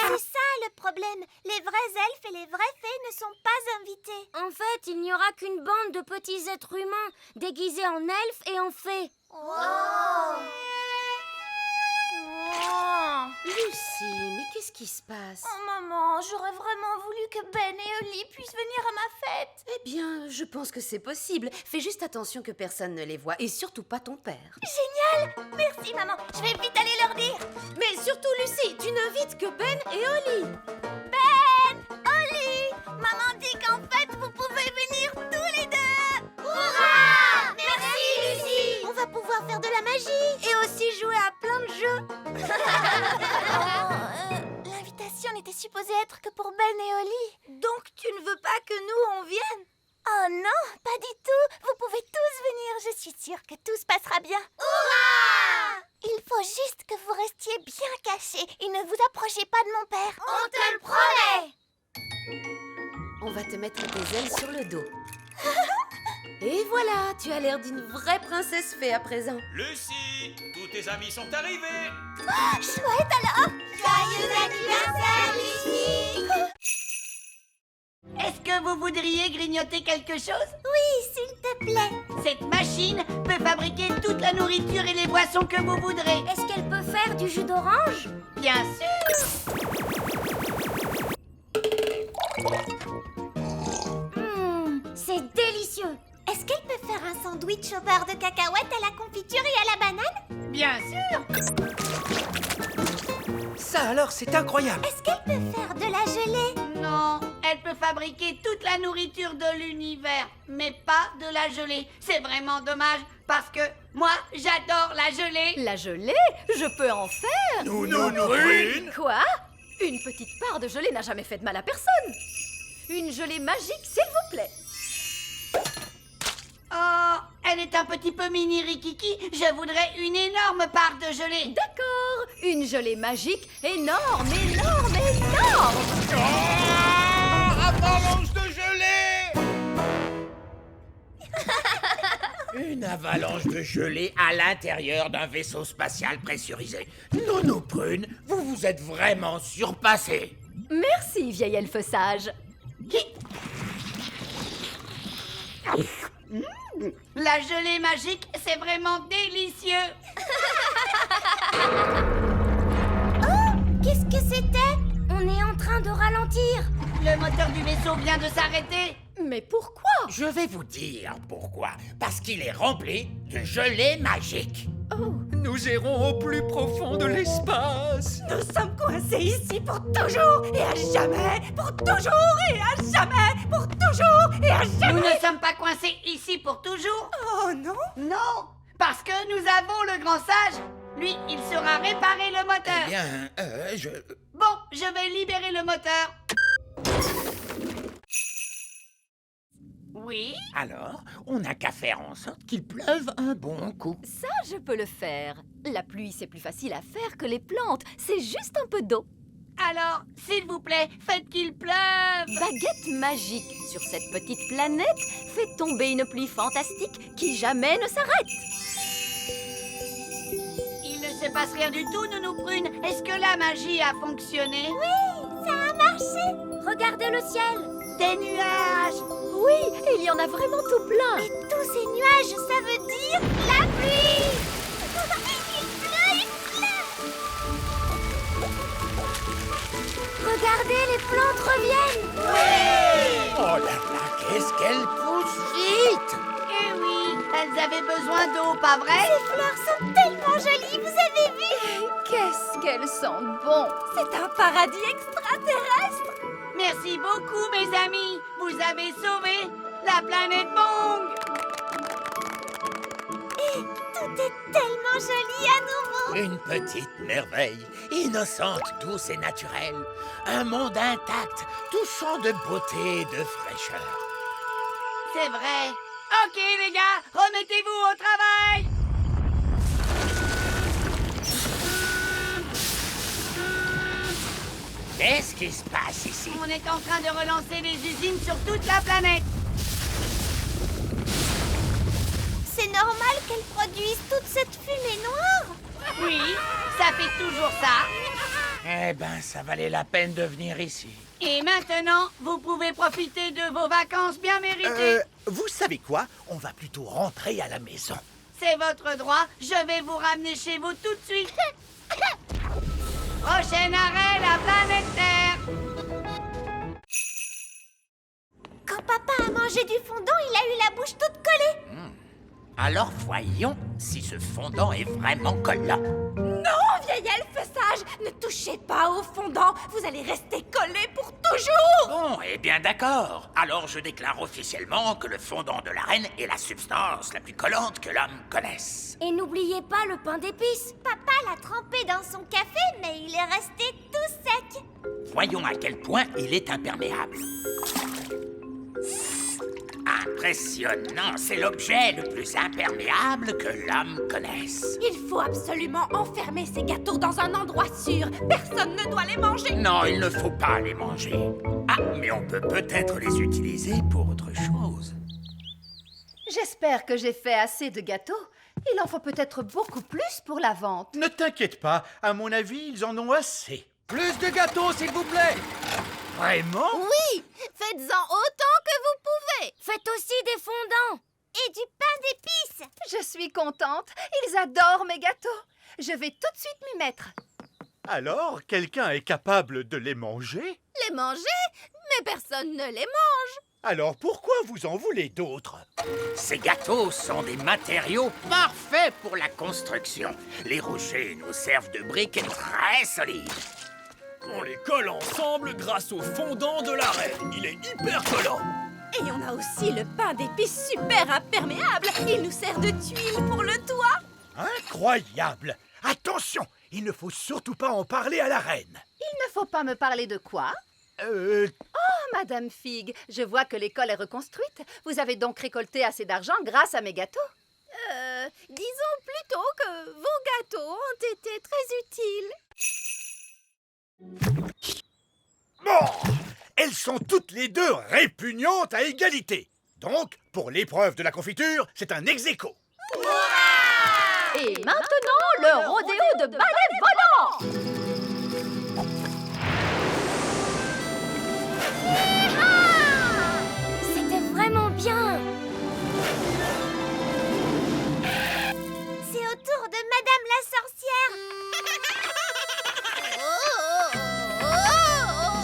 B: C'est ça le problème. Les vrais elfes et les vraies fées ne sont pas invités. En fait, il n'y aura qu'une bande de petits êtres humains, déguisés en elfes et en fées.
D: Lucie, mais qu'est-ce qui se passe?
A: Oh maman, j'aurais vraiment voulu que Ben et Oli puissent venir à ma fête.
D: Eh bien, je pense que c'est possible. Fais juste attention que personne ne les voie, et surtout pas ton père.
A: Génial! Merci maman, je vais vite aller leur dire.
D: Mais surtout, Lucie, tu n'invites que Ben et Oli.
B: Ben, Oli, maman dit qu'en fait, vous pouvez venir tous les deux. Hurrah! Merci, Lucie. On va pouvoir faire de la magie et aussi jouer à plein de jeux.
A: L'invitation n'était supposée être que pour Ben et Oli.
B: Donc tu ne veux pas que nous on vienne?
A: Oh non, pas du tout. Vous pouvez tous venir, je suis sûre que tout se passera bien.
B: Hurrah!
A: Il faut juste que vous restiez bien cachés et ne vous approchez pas de mon père.
B: On te le promet.
D: On va te mettre tes ailes sur le dos. Et voilà, tu as l'air d'une vraie princesse fée à présent.
C: Lucie, tous tes amis sont arrivés.
A: Chouette alors.
B: Joyeux anniversaire, Lucie.
J: Est-ce que vous voudriez grignoter quelque chose?
B: Oui, s'il te plaît.
J: Cette machine peut fabriquer toute la nourriture et les boissons que vous voudrez.
B: Est-ce qu'elle peut faire du jus d'orange?
J: Bien sûr.
B: C'est délicieux.
A: Est-ce qu'elle peut faire un sandwich au beurre de cacahuète à la confiture et à la banane?
J: Bien sûr.
I: Ça alors, c'est incroyable.
A: Est-ce qu'elle peut faire de la gelée?
J: Non, elle peut fabriquer toute la nourriture de l'univers, mais pas de la gelée. C'est vraiment dommage, parce que moi, j'adore la gelée.
G: La gelée? Je peux en faire.
F: Prune.
G: Quoi? Une petite part de gelée n'a jamais fait de mal à personne. Une gelée magique, s'il vous plaît.
J: Oh, elle est un petit peu mini Rikiki. Je voudrais une énorme part de gelée.
G: D'accord, une gelée magique énorme, énorme, énorme.
F: Avalanche de gelée.
J: Une avalanche de gelée à l'intérieur d'un vaisseau spatial pressurisé. Nounou Prune, vous vous êtes vraiment surpassée.
G: Merci, vieil elfe sage.
J: La gelée magique, c'est vraiment délicieux.
B: Qu'est-ce que c'était? On est en train de ralentir.
J: Le moteur du vaisseau vient de s'arrêter.
G: Mais pourquoi?
J: Je vais vous dire pourquoi. Parce qu'il est rempli de gelée magique.
I: Nous irons au plus profond de l'espace.
D: Nous sommes coincés ici pour toujours et à jamais. Pour toujours et à jamais. Pour toujours et à jamais.
J: Nous ne sommes pas coincés ici pour toujours.
D: Oh non?
J: Non, parce que nous avons le grand sage. Lui, il saura réparer le moteur.
F: Bien,
J: Bon, je vais libérer le moteur. Oui? Alors, on n'a qu'à faire en sorte qu'il pleuve un bon coup.
G: Ça, je peux le faire. La pluie, c'est plus facile à faire que les plantes. C'est juste un peu d'eau.
J: Alors, s'il vous plaît, faites qu'il pleuve.
G: Baguette magique sur cette petite planète fait tomber une pluie fantastique qui jamais ne s'arrête.
J: Il ne se passe rien du tout, Nounou Prune. Est-ce que la magie a fonctionné?
B: Ça a marché. Regardez le ciel.
J: Des nuages.
G: Oui, il y en a vraiment tout plein.
B: Et tous ces nuages, ça veut dire la pluie. Il pleut. Regardez, les plantes reviennent.
J: Oh là là, qu'est-ce qu'elles poussent vite! Eh oui, elles avaient besoin d'eau, pas vrai?
B: Ces fleurs sont tellement jolies, vous avez vu?
G: Qu'est-ce qu'elles sentent bon.
D: C'est un paradis extraterrestre.
J: Merci beaucoup, mes amis. Vous avez sauvé la planète Bong.
B: Et tout est tellement joli à nouveau.
J: Une petite merveille, innocente, douce et naturelle. Un monde intact, touchant de beauté et de fraîcheur. C'est vrai. Ok, les gars, remettez-vous au travail. Qu'est-ce qui se passe ici? On est en train de relancer les usines sur toute la planète.
B: C'est normal qu'elles produisent toute cette fumée noire.
J: Oui, ça fait toujours ça. Eh ben, ça valait la peine de venir ici.
M: Et maintenant, vous pouvez profiter de vos vacances bien méritées.
J: Vous savez quoi? On va plutôt rentrer à la maison.
M: C'est votre droit. Je vais vous ramener chez vous tout de suite. Prochain arrêt, la planète Terre.
B: Quand papa a mangé du fondant, il a eu la bouche toute collée.
J: Alors voyons si ce fondant est vraiment collant.
A: Non, vieil elfe sage, ne touchez pas au fondant. Vous allez rester collé pour toujours.
J: Bon, eh bien d'accord. Alors je déclare officiellement que le fondant de la reine est la substance la plus collante que l'homme connaisse.
B: Et n'oubliez pas le pain d'épices. Papa l'a trempé dans son café, mais il est resté tout sec.
J: Voyons à quel point il est imperméable. Impressionnant, c'est l'objet le plus imperméable que l'homme connaisse.
A: Il faut absolument enfermer ces gâteaux dans un endroit sûr. Personne ne doit les manger.
J: Non, il ne faut pas les manger. Ah, mais on peut peut-être les utiliser pour autre chose.
G: J'espère que j'ai fait assez de gâteaux. Il en faut peut-être beaucoup plus pour la vente.
F: Ne t'inquiète pas, à mon avis, ils en ont assez. Plus de gâteaux, s'il vous plaît. Vraiment?
B: Oui, faites-en autant que vous pouvez. Faites aussi des fondants et du pain d'épices.
G: Je suis contente. Ils adorent mes gâteaux. Je vais tout de suite m'y mettre.
F: Alors, quelqu'un est capable de les manger?
A: Les manger? Mais personne ne les mange.
F: Alors pourquoi vous en voulez d'autres?
J: Ces gâteaux sont des matériaux parfaits pour la construction. Les rochers nous servent de briques très solides.
L: On les colle ensemble grâce au fondant de la reine. Il est hyper collant.
A: Et on a aussi le pain d'épices super imperméable. Il nous sert de tuile pour le toit.
F: Incroyable! Attention, il ne faut surtout pas en parler à la reine.
G: Il ne faut pas me parler de quoi? Oh, Madame Fig, je vois que l'école est reconstruite. Vous avez donc récolté assez d'argent grâce à mes gâteaux?
A: Disons plutôt que vos gâteaux ont été très utiles.
F: Bon, elles sont toutes les deux répugnantes à égalité. Donc, pour l'épreuve de la confiture, c'est un ex-aequo.
G: Et maintenant, le rodéo de balai volant!
B: C'était vraiment bien. C'est au tour de Madame la sorcière.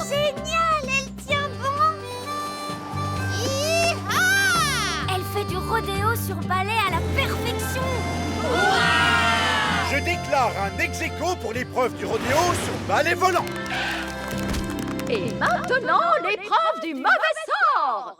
B: Génial, elle tient bon. Elle fait du rodéo sur balai à la perfection.
F: Je déclare un ex-aequo pour l'épreuve du rodéo sur balai volant.
G: Et maintenant, l'épreuve du mauvais sort!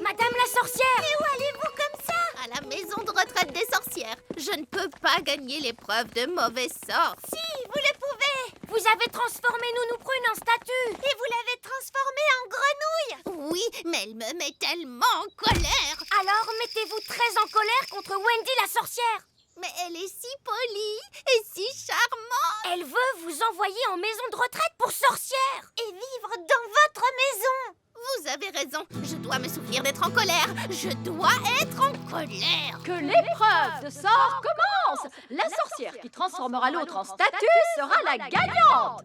B: Madame la sorcière!
A: Et où allez-vous comme ça? À la maison de retraite des sorcières. Je ne peux pas gagner l'épreuve de mauvais sort.
B: Si, vous le pouvez! Vous avez transformé Nounou Prune en statue! Et vous l'avez transformée en grenouille!
A: Oui, mais elle me met tellement en colère.
B: Alors mettez-vous très en colère contre Wendy la sorcière!
A: Mais elle est si polie et si charmante.
B: Elle veut vous envoyer en maison de retraite pour sorcières et vivre dans votre maison.
A: Vous avez raison, je dois me souvenir d'être en colère. Je dois être en colère.
G: Que l'épreuve de sort commence! La sorcière qui transformera l'autre en statue sera la gagnante!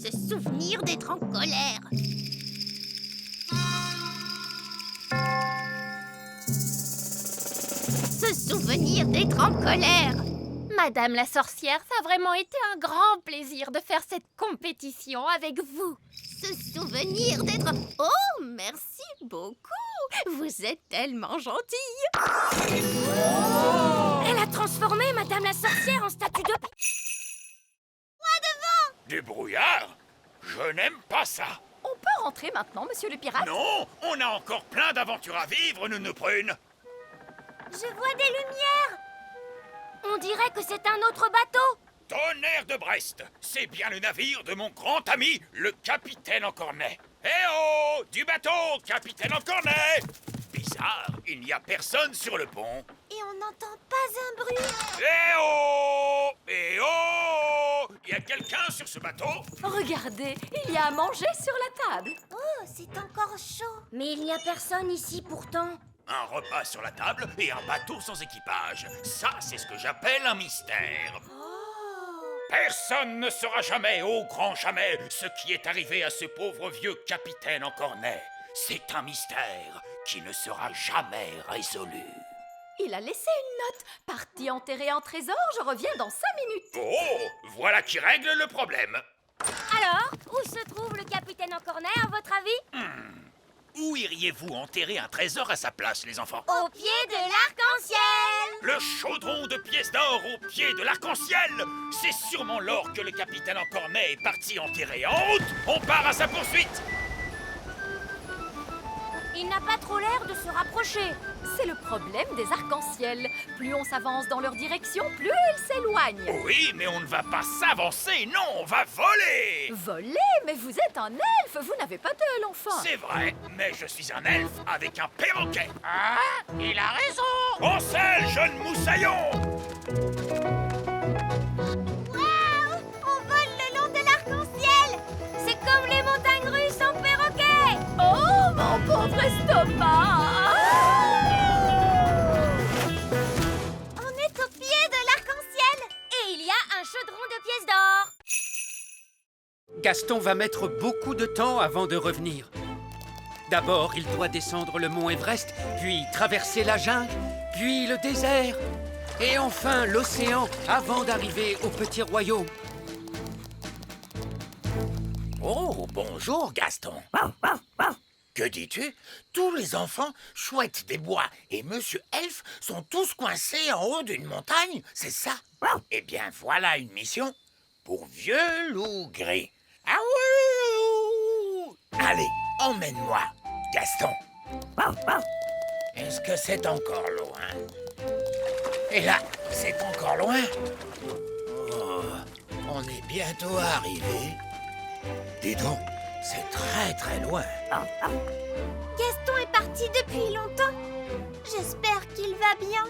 A: Se souvenir d'être en colère. Se souvenir d'être en colère.
H: Madame la sorcière, ça a vraiment été un grand plaisir de faire cette compétition avec vous.
A: Se souvenir d'être... Oh, merci beaucoup. Vous êtes tellement gentille.
B: Elle a transformé Madame la sorcière en statue de... Moi devant!
C: Du brouillard? Je n'aime pas ça.
G: On peut rentrer maintenant, monsieur le pirate?
C: Non, on a encore plein d'aventures à vivre, Nounou Prune.
B: Je vois des lumières. On dirait que c'est un autre bateau.
C: Tonnerre de Brest, c'est bien le navire de mon grand ami, le capitaine Encornet. Eh oh, du bateau, capitaine Encornet! Bizarre, il n'y a personne sur le pont.
B: Et on n'entend pas un bruit.
C: Eh oh! Eh oh! Il y a quelqu'un sur ce bateau?
G: Regardez, il y a à manger sur la table.
B: Oh, c'est encore chaud. Mais il n'y a personne ici pourtant.
C: Un repas sur la table et un bateau sans équipage. Ça, c'est ce que j'appelle un mystère. Personne ne saura jamais, au grand jamais, ce qui est arrivé à ce pauvre vieux capitaine en cornet. C'est un mystère qui ne sera jamais résolu.
N: Il a laissé une note. Parti enterré en trésor, je reviens dans 5 minutes.
C: Oh, voilà qui règle le problème.
B: Alors, où se trouve le capitaine en cornet, à votre avis?
C: Où iriez-vous enterrer un trésor à sa place, les enfants?
B: Au pied de l'arc-en-ciel.
C: Le chaudron de pièces d'or au pied de l'arc-en-ciel. C'est sûrement l'or que le capitaine en cornet est parti enterrer. En route, on part à sa poursuite.
B: Il n'a pas trop l'air de se rapprocher.
N: C'est le problème des arcs-en-ciel. Plus on s'avance dans leur direction, plus ils s'éloignent.
C: Oui, mais on ne va pas s'avancer, non, on va voler.
N: Voler? Mais vous êtes un elfe, vous n'avez pas d'aile, enfin.
C: C'est vrai, mais je suis un elfe avec un perroquet.
J: Ah, il a raison.
C: Bon sel, jeune moussaillon.
B: Waouh! On vole le long de l'arc-en-ciel. C'est comme les montagnes russes en perroquet.
N: Oh, mon pauvre estomac!
B: Chaudron de pièces d'or.
I: Gaston va mettre beaucoup de temps avant de revenir. D'abord, il doit descendre le mont Everest, puis traverser la jungle, puis le désert, et enfin l'océan avant d'arriver au petit royaume.
J: Oh, bonjour, Gaston. Que dis-tu? Tous les enfants chouettes des bois et Monsieur Elfe sont tous coincés en haut d'une montagne, c'est ça? Eh bien, voilà une mission pour Vieux Loup Gris. Ah oui! Allez, emmène-moi, Gaston. Est-ce que c'est encore loin? Et là, c'est encore loin? Oh, on est bientôt arrivé. Dis donc, c'est très très loin.
B: Gaston est parti depuis longtemps. J'espère qu'il va bien.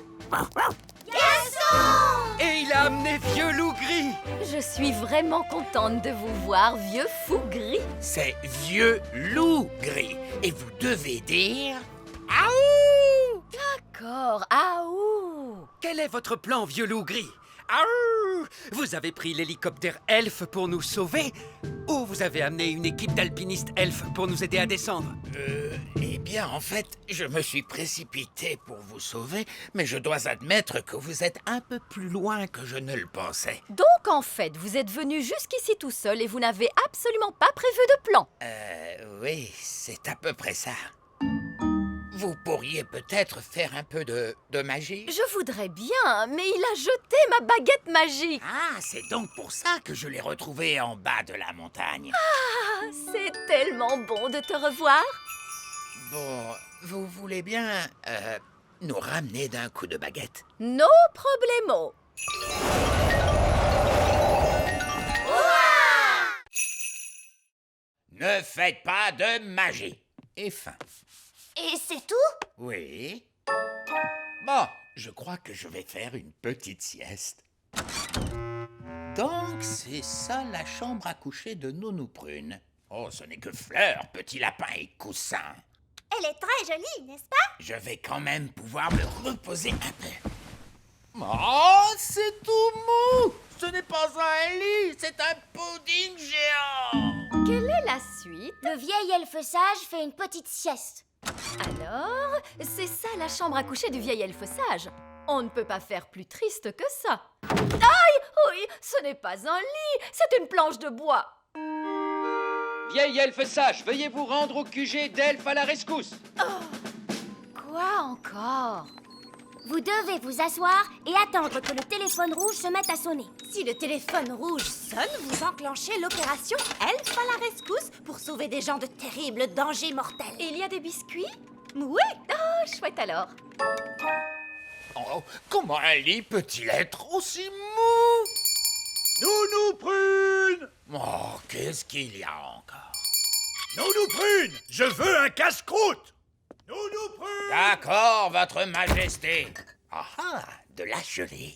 B: Gaston!
I: Et il a amené Vieux Loup Gris.
N: Je suis vraiment contente de vous voir, vieux fou gris.
J: C'est Vieux Loup Gris. Et vous devez dire... Aouh!
N: D'accord, aouh!
I: Quel est votre plan, Vieux Loup Gris? Aouh! Vous avez pris l'hélicoptère elfe pour nous sauver? Ou vous avez amené une équipe d'alpinistes elfes pour nous aider à descendre?
J: Eh bien, en fait, je me suis précipité pour vous sauver, mais je dois admettre que vous êtes un peu plus loin que je ne le pensais.
N: Donc, en fait, vous êtes venu jusqu'ici tout seul et vous n'avez absolument pas prévu de plan.
J: Oui, c'est à peu près ça. Vous pourriez peut-être faire un peu de magie?
N: Je voudrais bien, mais il a jeté ma baguette magique.
J: Ah, c'est donc pour ça que je l'ai retrouvé en bas de la montagne.
N: Ah, c'est tellement bon de te revoir.
J: Bon, vous voulez bien nous ramener d'un coup de baguette?
N: No problemo.
J: Ne faites pas de magie. Et fin.
B: Et c'est tout?
J: Oui. Bon, je crois que je vais faire une petite sieste. Donc, c'est ça la chambre à coucher de Nounou Prune. Oh, ce n'est que fleurs, petit lapin et coussin.
B: Elle est très jolie, n'est-ce pas?
J: Je vais quand même pouvoir me reposer un peu. Oh, c'est tout mou! Ce n'est pas un lit, c'est un pudding géant!
N: Quelle est la suite?
B: Le vieil elfe sage fait une petite sieste.
N: Alors, c'est ça la chambre à coucher du vieil elfe sage. On ne peut pas faire plus triste que ça. Aïe! Oui, ce n'est pas un lit, c'est une planche de bois.
I: Vieil elfe sage, veuillez vous rendre au QG d'elfe à la rescousse.
N: Quoi encore?
B: Vous devez vous asseoir et attendre que le téléphone rouge se mette à sonner.
A: Si le téléphone rouge sonne, vous enclenchez l'opération Elfe à la rescousse pour sauver des gens de terribles dangers mortels.
N: Il y a des biscuits?
A: Oui.
N: Oh, chouette alors.
J: Oh, comment un lit peut-il être aussi mou?
F: Nounou Prune!
J: Oh, qu'est-ce qu'il y a encore?
F: Nounou Prune! Je veux un casse-croûte! Nounou Prune!
J: D'accord, votre majesté. Ah ah, de la gelée.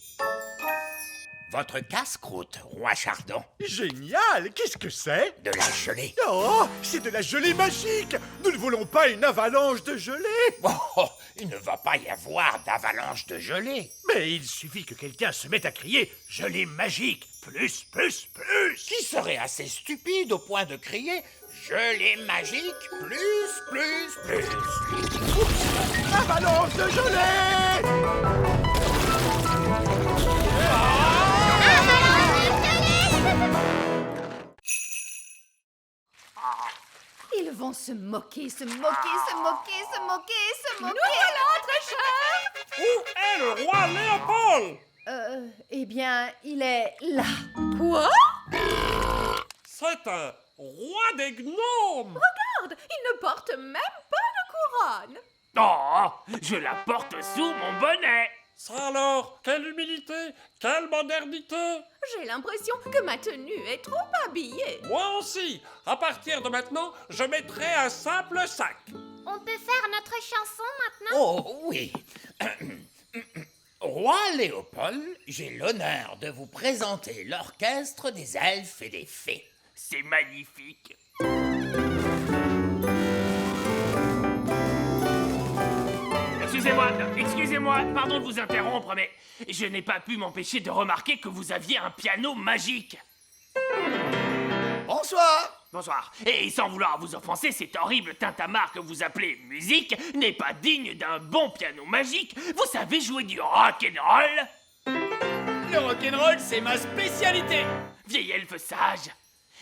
J: Votre casse-croûte, roi Chardon.
F: Génial! Qu'est-ce que c'est?
J: De la gelée.
F: Oh, c'est de la gelée magique! Nous ne voulons pas une avalanche de gelée!
J: Oh, il ne va pas y avoir d'avalanche de gelée.
F: Mais il suffit que quelqu'un se mette à crier « Gelée magique ! Plus, plus, plus !»
J: Qui serait assez stupide au point de crier « Gelée magique, plus, plus, plus !»
F: Avalanche de gelée!
G: Ils vont se moquer, se moquer, se moquer, se moquer, se moquer.
A: Nous voilà, très cher.
L: Où est le roi Léopold?
G: Eh bien, il est là.
A: Quoi?
L: C'est un roi des gnomes.
A: Regarde, il ne porte même pas de couronne.
L: Oh, je la porte sous mon bonnet. Ça alors, quelle humilité, quelle modernité.
A: J'ai l'impression que ma tenue est trop habillée.
L: Moi aussi. À partir de maintenant, je mettrai un simple sac.
B: On peut faire notre chanson maintenant?
J: Oh oui. Roi Léopold, j'ai l'honneur de vous présenter l'orchestre des elfes et des fées.
L: C'est magnifique. Excusez-moi, pardon de vous interrompre, mais je n'ai pas pu m'empêcher de remarquer que vous aviez un piano magique.
F: Bonsoir!
L: Bonsoir. Et sans vouloir vous offenser, cet horrible tintamarre que vous appelez musique n'est pas digne d'un bon piano magique. Vous savez jouer du rock'n'roll?
K: Le rock'n'roll, c'est ma spécialité.
L: Vieil elfe sage,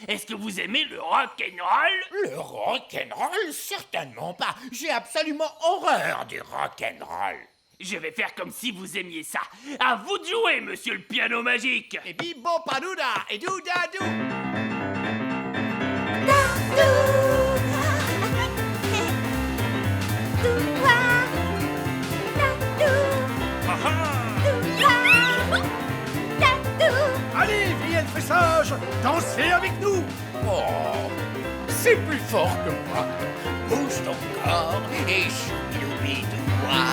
L: est-ce que vous aimez le rock'n'roll?
J: Le rock'n'roll, certainement pas. J'ai absolument horreur du rock'n'roll.
L: Je vais faire comme si vous aimiez ça. À vous de jouer, monsieur le piano magique.
F: Et bibo padouda et doudadou! Allez, vieille elfe sage, dansez avec nous!
J: Oh, c'est plus fort que moi. Bouge ton corps et choubidoubidou-moi.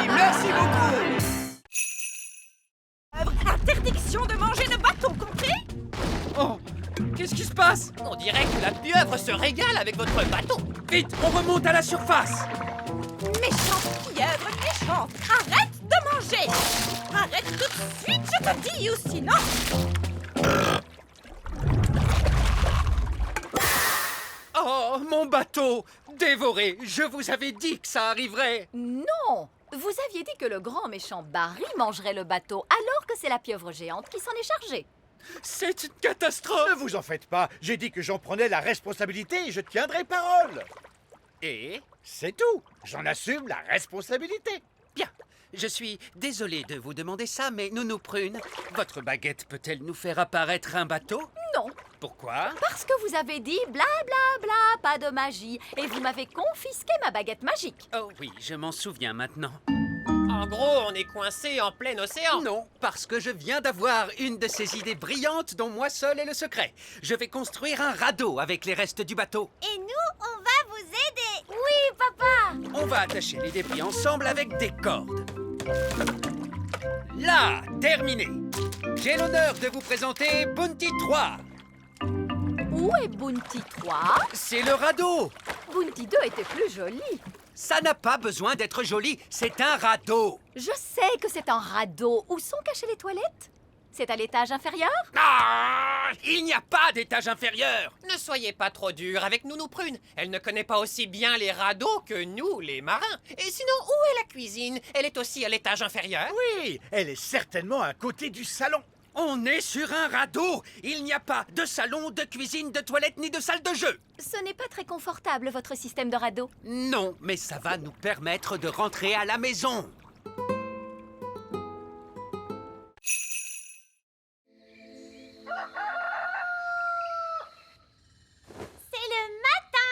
F: Merci beaucoup!
D: Interdiction de manger de bâton, compris?
I: Oh, qu'est-ce qui se passe?
E: On dirait que la pieuvre se régale avec votre bateau.
I: Vite, on remonte à la surface.
D: Méchante pieuvre, méchante! Arrête de manger! Arrête tout de suite, je te dis, ou sinon...
I: Oh, mon bateau! Dévoré! Je vous avais dit que ça arriverait!
N: Non! Vous aviez dit que le grand méchant Barry mangerait le bateau, alors que c'est la pieuvre géante qui s'en est chargée.
I: C'est une catastrophe!
F: Ne vous en faites pas, j'ai dit que j'en prenais la responsabilité et je tiendrai parole.
I: Et?
F: C'est tout, j'en assume la responsabilité.
I: Bien. Je suis désolé de vous demander ça, mais Nounou Prune, votre baguette peut-elle nous faire apparaître un bateau?
N: Non,
I: Pourquoi?
N: parce que vous avez dit bla bla bla, pas de magie, et vous m'avez confisqué ma baguette magique.
I: Oh oui, je m'en souviens maintenant.
E: En gros, on est coincé en plein océan.
I: Non, parce que je viens d'avoir une de ces idées brillantes dont moi seul est le secret. Je vais construire un radeau avec les restes du bateau.
B: Et nous, on va vous aider. Oui, papa.
I: On va attacher les débris ensemble avec des cordes. Là, terminé. J'ai l'honneur de vous présenter Bounty 3.
N: Où est Bounty 3?
I: C'est le radeau.
N: Bounty 2 était plus joli.
I: Ça n'a pas besoin d'être joli, c'est un radeau.
N: Je sais que c'est un radeau. Où sont cachées les toilettes? C'est à l'étage inférieur?
I: Ah, il n'y a pas d'étage inférieur.
E: Ne soyez pas trop dur avec Nounou Prune. Elle ne connaît pas aussi bien les radeaux que nous, les marins. Et sinon, où est la cuisine? Elle est aussi à l'étage inférieur.
F: Oui, elle est certainement à côté du salon.
I: On est sur un radeau. Il n'y a pas de salon, de cuisine, de toilette ni de salle de jeu.
N: Ce n'est pas très confortable, votre système de radeau.
I: Non, mais ça va nous permettre de rentrer à la maison.
B: C'est le matin.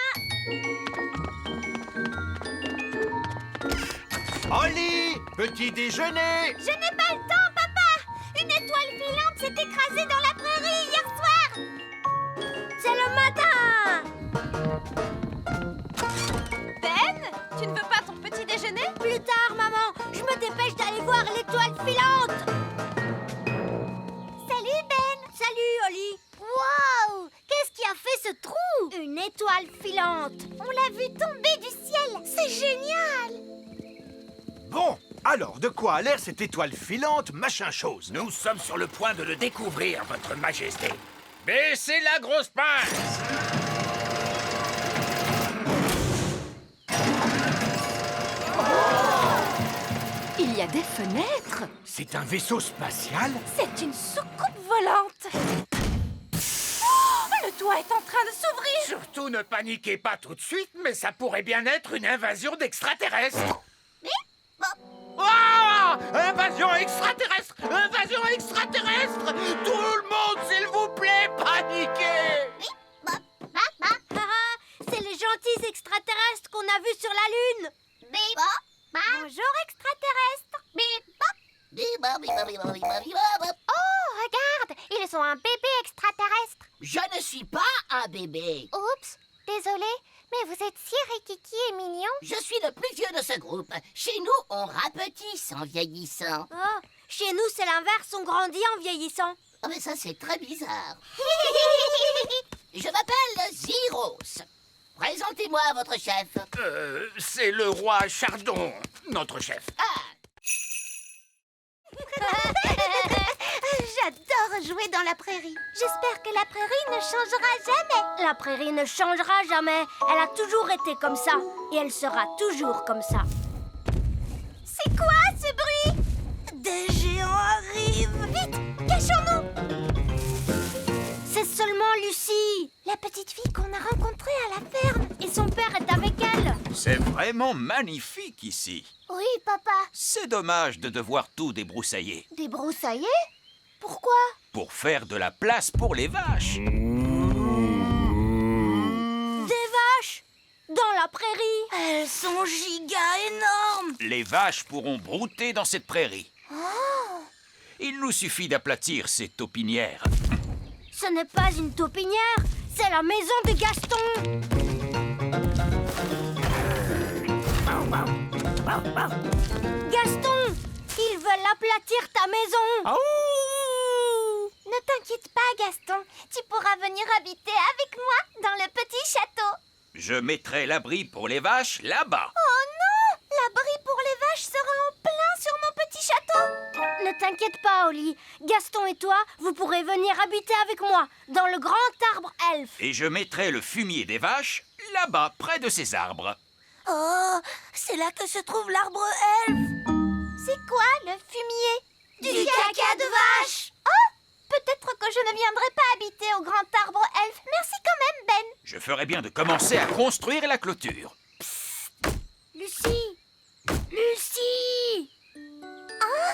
F: Ollie, petit déjeuner.
B: Je n'ai pas le temps, papa. Une étoile filante s'est écrasée dans la prairie hier soir. C'est le matin.
D: Ben, tu ne veux pas ton petit déjeuner?
B: Plus tard, maman. Je me dépêche d'aller voir l'étoile filante. Salut, Ben. Salut, Ollie. Waouh! Qu'est-ce qui a fait ce trou? Une étoile filante. On l'a vue tomber du ciel. C'est C'est génial!
F: Bon, alors, de quoi a l'air cette étoile filante, machin chose?
J: Nous sommes sur le point de le découvrir, votre majesté. Baissez la grosse pince!
N: Il y a des fenêtres.
F: C'est un vaisseau spatial?
A: C'est une soucoupe volante. Oh, le toit est en train de s'ouvrir.
J: Surtout ne paniquez pas tout de suite, mais ça pourrait bien être une invasion d'extraterrestres. Ah! Invasion extraterrestre! Invasion extraterrestre! Tout le monde, s'il vous plaît, paniquez!
B: C'est les gentils extraterrestres qu'on a vus sur la Lune. Bonjour extraterrestres.
H: Oh, regarde, ils ont un bébé extraterrestre.
O: Je ne suis pas un bébé.
H: Oups, désolé, mais vous êtes si rikiki et mignon.
O: Je suis le plus vieux de ce groupe. Chez nous, on rapetisse en vieillissant.
B: Oh, chez nous, c'est l'inverse, on grandit en vieillissant.
O: Oh, mais ça, c'est très bizarre. Je m'appelle Zyros. Présentez-moi votre chef.
J: C'est le roi Chardon, notre chef.
B: J'adore jouer dans la prairie. J'espère que la prairie ne changera jamais. La prairie ne changera jamais. Elle a toujours été comme ça. Et elle sera toujours comme ça. C'est quoi ce bruit? Des géants arrivent. Vite, cachons-nous. C'est seulement Lucie, la petite fille qu'on a rencontrée à la ferme. Et son père est avec elle.
C: C'est vraiment magnifique ici.
B: Oui, papa.
C: C'est dommage de devoir tout débroussailler.
B: Débroussailler? Pourquoi?
C: Pour faire de la place pour les vaches.
B: Des vaches? Dans la prairie? Elles sont giga énormes.
C: Les vaches pourront brouter dans cette prairie.
B: Oh.
C: Il nous suffit d'aplatir ces taupinières.
B: Ce n'est pas une taupinière, c'est la maison de Gaston. Gaston, ils veulent aplatir ta maison.
H: Ne t'inquiète pas, Gaston. Tu pourras venir habiter avec moi dans le petit château.
C: Je mettrai l'abri pour les vaches là-bas.
H: Oh non! L'abri pour les vaches sera en plein sur mon petit château.
B: Ne t'inquiète pas, Oli. Gaston et toi, vous pourrez venir habiter avec moi dans le grand arbre elfe.
C: Et je mettrai le fumier des vaches là-bas, près de ces arbres.
B: Oh, c'est là que se trouve l'arbre elfe.
H: C'est quoi le fumier?
B: Du caca de vache.
H: Oh! Peut-être que je ne viendrai pas habiter au grand arbre elfe. Merci quand même, Ben.
C: Je ferai bien de commencer à construire la clôture.
B: Lucie! Lucie!
H: Oh!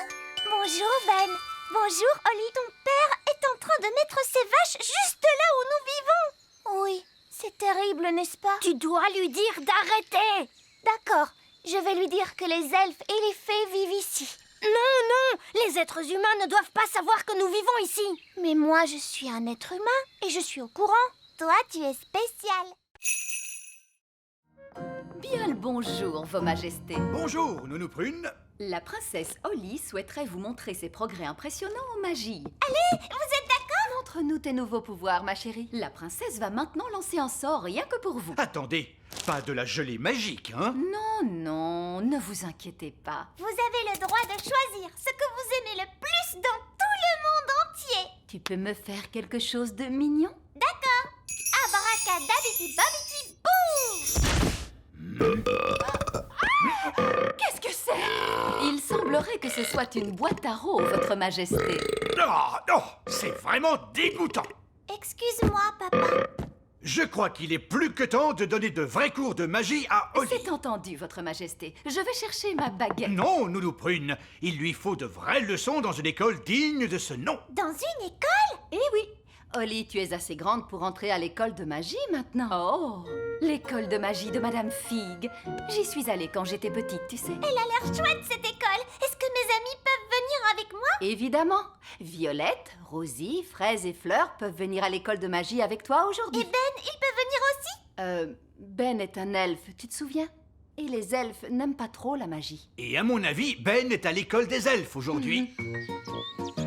H: Bonjour, Ben. Bonjour, Oli. Ton père est en train de mettre ses vaches juste là où nous vivons. Oui, c'est terrible, n'est-ce pas?
B: Tu dois lui dire d'arrêter.
H: D'accord, je vais lui dire que les elfes et les fées vivent ici.
B: Non, non, les êtres humains ne doivent pas savoir que nous vivons ici.
H: Mais moi, je suis un être humain et je suis au courant. Toi, tu es spécial.
G: Bien le bonjour, Vos Majestés.
F: Bonjour, Nounou Prune.
G: La princesse Holly souhaiterait vous montrer ses progrès impressionnants en magie.
H: Allez, vous êtes d'accord?
G: Montre-nous tes nouveaux pouvoirs, ma chérie. La princesse va maintenant lancer un sort rien que pour vous.
F: Attendez, pas de la gelée magique, hein?
G: Non, non, ne vous inquiétez pas.
H: Vous avez le droit de choisir ce que vous aimez le plus dans tout le monde entier.
G: Tu peux me faire quelque chose de mignon?
H: D'accord. Abracadabiti babiti boum!
G: Qu'est-ce que c'est? Il semblerait que ce soit une boîte à rôes, Votre Majesté.
F: Oh, non, c'est vraiment dégoûtant.
H: Excuse-moi, papa.
F: Je crois qu'il est plus que temps de donner de vrais cours de magie à Holly.
G: C'est entendu, Votre Majesté. Je vais chercher ma baguette.
F: Non, Nounou Prune, il lui faut de vraies leçons dans une école digne de ce nom.
H: Dans une école?
G: Eh oui. Holly, tu es assez grande pour entrer à l'école de magie maintenant. Oh, l'école de magie de Madame Fig. J'y suis allée quand j'étais petite, tu sais.
H: Elle a l'air chouette, cette école. Est-ce que mes amis peuvent venir avec moi?
G: Évidemment. Violette, Rosie, Fraise et Fleur peuvent venir à l'école de magie avec toi aujourd'hui.
H: Et Ben, il peut venir aussi?
G: Ben est un elfe, tu te souviens? Et les elfes n'aiment pas trop la magie.
F: Et à mon avis, Ben est à l'école des elfes aujourd'hui.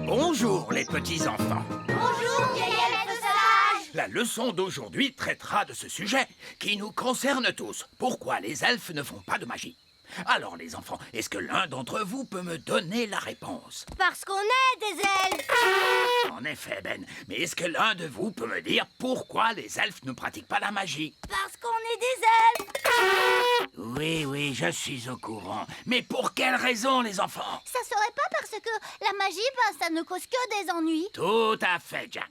J: Bonjour, les petits enfants.
B: Bonjour, vieil elfe sage.
J: La leçon d'aujourd'hui traitera de ce sujet qui nous concerne tous. Pourquoi les elfes ne font pas de magie? Alors les enfants, est-ce que l'un d'entre vous peut me donner la réponse?
H: Parce qu'on est des elfes.
J: En effet, Ben. Mais est-ce que l'un de vous peut me dire pourquoi les elfes ne pratiquent pas la magie?
H: Parce qu'on est des elfes.
J: Oui, je suis au courant. Mais pour quelle raison, les enfants?
H: Ça serait pas parce que la magie, ça ne cause que des ennuis.
J: Tout à fait, Jack.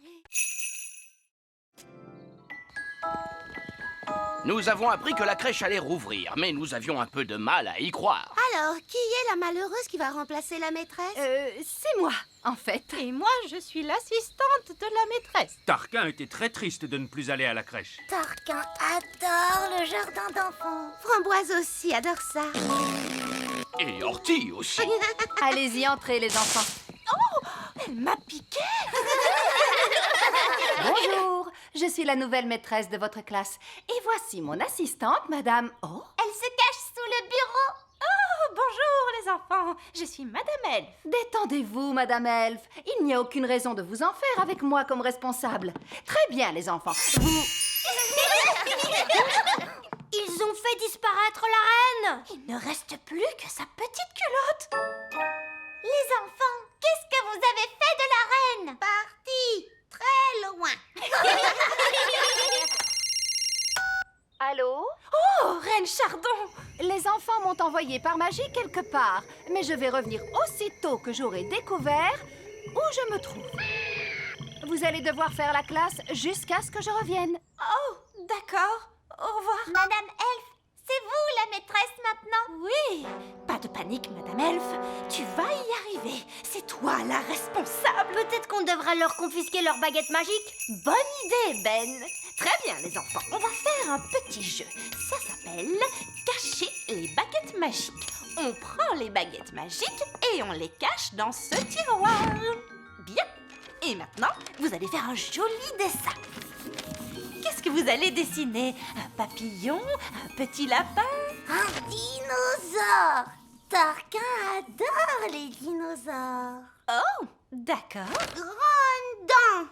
P: Nous avons appris que la crèche allait rouvrir, mais nous avions un peu de mal à y croire.
B: Alors, qui est la malheureuse qui va remplacer la maîtresse?
G: C'est moi, en fait.
D: Et moi, je suis l'assistante de la maîtresse.
I: Tarquin était très triste de ne plus aller à la crèche.
H: Tarquin adore le jardin d'enfants.
B: Framboise aussi adore ça.
P: Et Ortie aussi.
G: Allez-y, entrez, les enfants.
D: Oh, elle m'a piqué.
G: Bonjour, je suis la nouvelle maîtresse de votre classe. Et voici mon assistante, Madame... Oh,
H: Elle se cache sous le bureau.
D: Oh, bonjour les enfants, je suis Madame Elfe.
G: détendez-vous, Madame Elfe. Il n'y a aucune raison de vous en faire avec moi comme responsable. Très bien, les enfants. Vous...
H: Ils ont fait disparaître la reine. Il ne reste plus que sa petite culotte. Les enfants, qu'est-ce que vous avez fait de la reine?
B: Parti très loin.
G: Allô?
D: Oh, Reine Chardon.
G: Les enfants m'ont envoyé par magie quelque part, mais je vais revenir aussitôt que j'aurai découvert où je me trouve. Vous allez devoir faire la classe jusqu'à ce que je revienne.
D: Oh, d'accord. Au revoir.
H: Madame Elfe, c'est vous la maîtresse maintenant?
D: Oui. Pas de panique, Madame Elfe. Tu vas y arriver. C'est toi la responsable.
H: Peut-être qu'on devra leur confisquer leur baguette magique.
D: Bonne idée, Ben. Très bien, les enfants. On va faire un petit jeu. Ça s'appelle cacher les baguettes magiques. On prend les baguettes magiques et on les cache dans ce tiroir. Bien. Et maintenant, vous allez faire un joli dessin. Qu'est-ce que vous allez dessiner? Un papillon? Un petit lapin?
H: Un dinosaure. Tarquin adore les dinosaures.
D: Oh, d'accord.
B: Grande dent.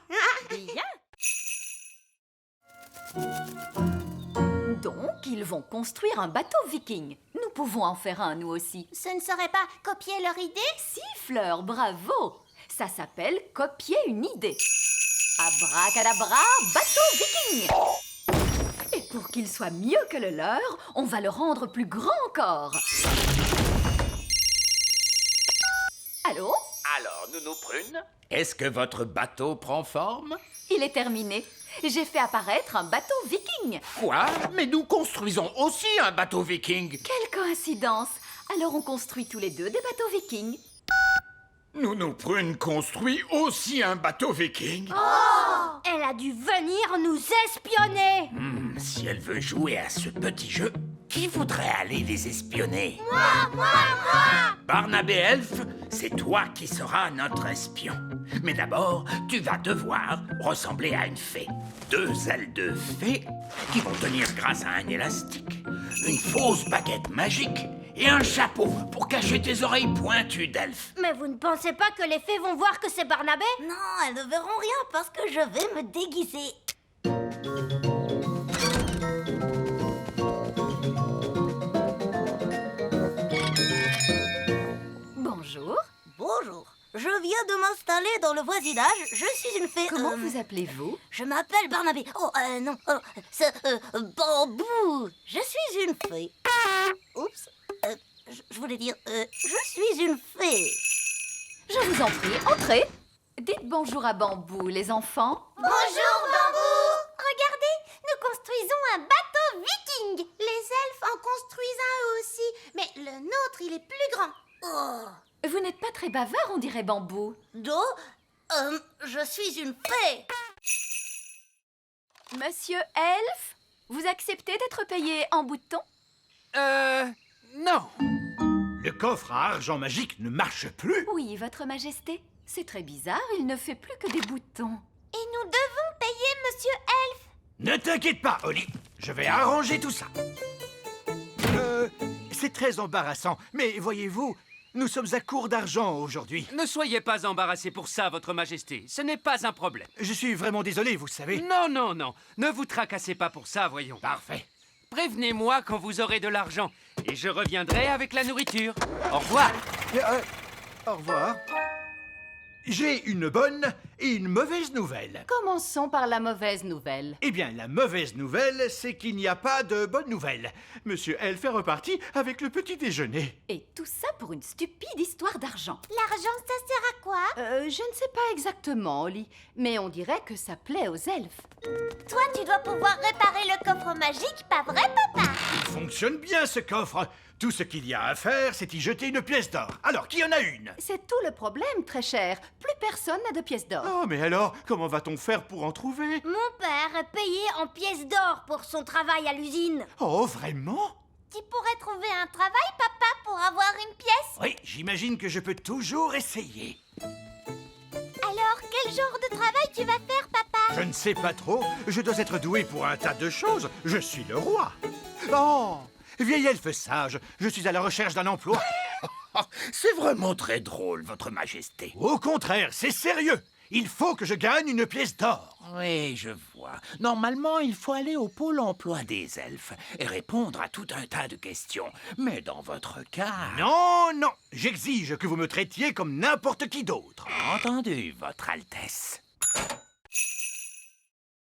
D: Bien.
N: Donc, ils vont construire un bateau viking. Nous pouvons en faire un, nous aussi.
H: Ce ne serait pas copier leur idée?
N: Si, Fleur, bravo. Ça s'appelle copier une idée. Abracadabra, bateau viking. Et pour qu'il soit mieux que le leur, on va le rendre plus grand encore. Allô?
J: Alors, Nounou Prune, est-ce que votre bateau prend forme?
N: Il est terminé. J'ai fait apparaître un bateau viking.
J: Quoi? Mais nous construisons aussi un bateau viking.
N: Quelle coïncidence. Alors on construit tous les deux des bateaux vikings.
F: Nounou Prune construit aussi un bateau viking.
H: Oh! Elle a dû venir nous espionner.
J: Si elle veut jouer à ce petit jeu, qui voudrait aller les espionner?
H: Moi!
J: Barnabé Elfe, c'est toi qui seras notre espion. Mais d'abord, tu vas devoir ressembler à une fée. 2 ailes de fée qui vont tenir grâce à un élastique, une fausse baguette magique et un chapeau pour cacher tes oreilles pointues d'elfe.
H: Mais vous ne pensez pas que les fées vont voir que c'est Barnabé? Non, elles ne verront rien parce que je vais me déguiser.
N: Bonjour.
H: Bonjour. Je viens de m'installer dans le voisinage. Je suis une fée.
N: Comment vous appelez-vous?
H: Je m'appelle Barnabé. Oh, non. Oh, c'est Bambou. Je suis une fée. Oups. Je voulais dire, je suis une fée.
N: Je vous en prie, entrez. Dites bonjour à Bambou, les enfants.
H: Bonjour, Bambou. Regardez, nous construisons un bateau viking.
B: Les elfes en construisent un eux aussi, mais le nôtre, il est plus grand.
H: Oh.
N: Vous n'êtes pas très bavard, on dirait Bambou.
H: Je suis une fée.
N: Monsieur Elfe, vous acceptez d'être payé en boutons?
F: Non. Le coffre à argent magique ne marche plus.
N: Oui, Votre Majesté. C'est très bizarre, il ne fait plus que des boutons.
H: Et nous devons payer Monsieur Elfe.
F: Ne t'inquiète pas, Holly. Je vais arranger tout ça. C'est très embarrassant, mais voyez-vous, Nous sommes à court d'argent aujourd'hui.
I: Ne soyez pas embarrassé pour ça, Votre Majesté. Ce n'est pas un problème.
F: Je suis vraiment désolé, vous savez.
I: Non, non, non. Ne vous tracassez pas pour ça, voyons.
F: Parfait.
I: Prévenez-moi quand vous aurez de l'argent. Et je reviendrai avec la nourriture. Au revoir.
F: Au revoir. J'ai une bonne et une mauvaise nouvelle.
G: Commençons par la mauvaise nouvelle.
F: Eh bien, la mauvaise nouvelle, c'est qu'il n'y a pas de bonne nouvelle. Monsieur Elf est reparti avec le petit déjeuner.
N: Et tout ça pour une stupide histoire d'argent.
H: L'argent, ça sert à quoi?
G: Je ne sais pas exactement, Oli, mais on dirait que ça plaît aux elfes.
H: Toi, tu dois pouvoir réparer le coffre magique, pas vrai, papa?
F: Il fonctionne bien, ce coffre. Tout ce qu'il y a à faire, c'est y jeter une pièce d'or. Alors, qui en a une?
G: C'est tout le problème, très cher. Plus personne n'a de pièces d'or.
F: Oh, mais alors, comment va-t-on faire pour en trouver?
H: Mon père est payé en pièces d'or pour son travail à l'usine.
F: Oh, vraiment?
H: Tu pourrais trouver un travail, papa, pour avoir une pièce?
F: Oui, j'imagine que je peux toujours essayer.
H: Alors, quel genre de travail tu vas faire, papa?
F: Je ne sais pas trop. Je dois être doué pour un tas de choses. Je suis le roi. Oh, vieil elfe sage, je suis à la recherche d'un emploi.
J: C'est vraiment très drôle, Votre Majesté.
F: Au contraire, c'est sérieux. Il faut que je gagne une pièce d'or.
J: Oui, je vois. Normalement, il faut aller au pôle emploi des elfes et répondre à tout un tas de questions. Mais dans votre cas...
F: Non, non, j'exige que vous me traitiez comme n'importe qui d'autre.
J: Entendu, Votre Altesse.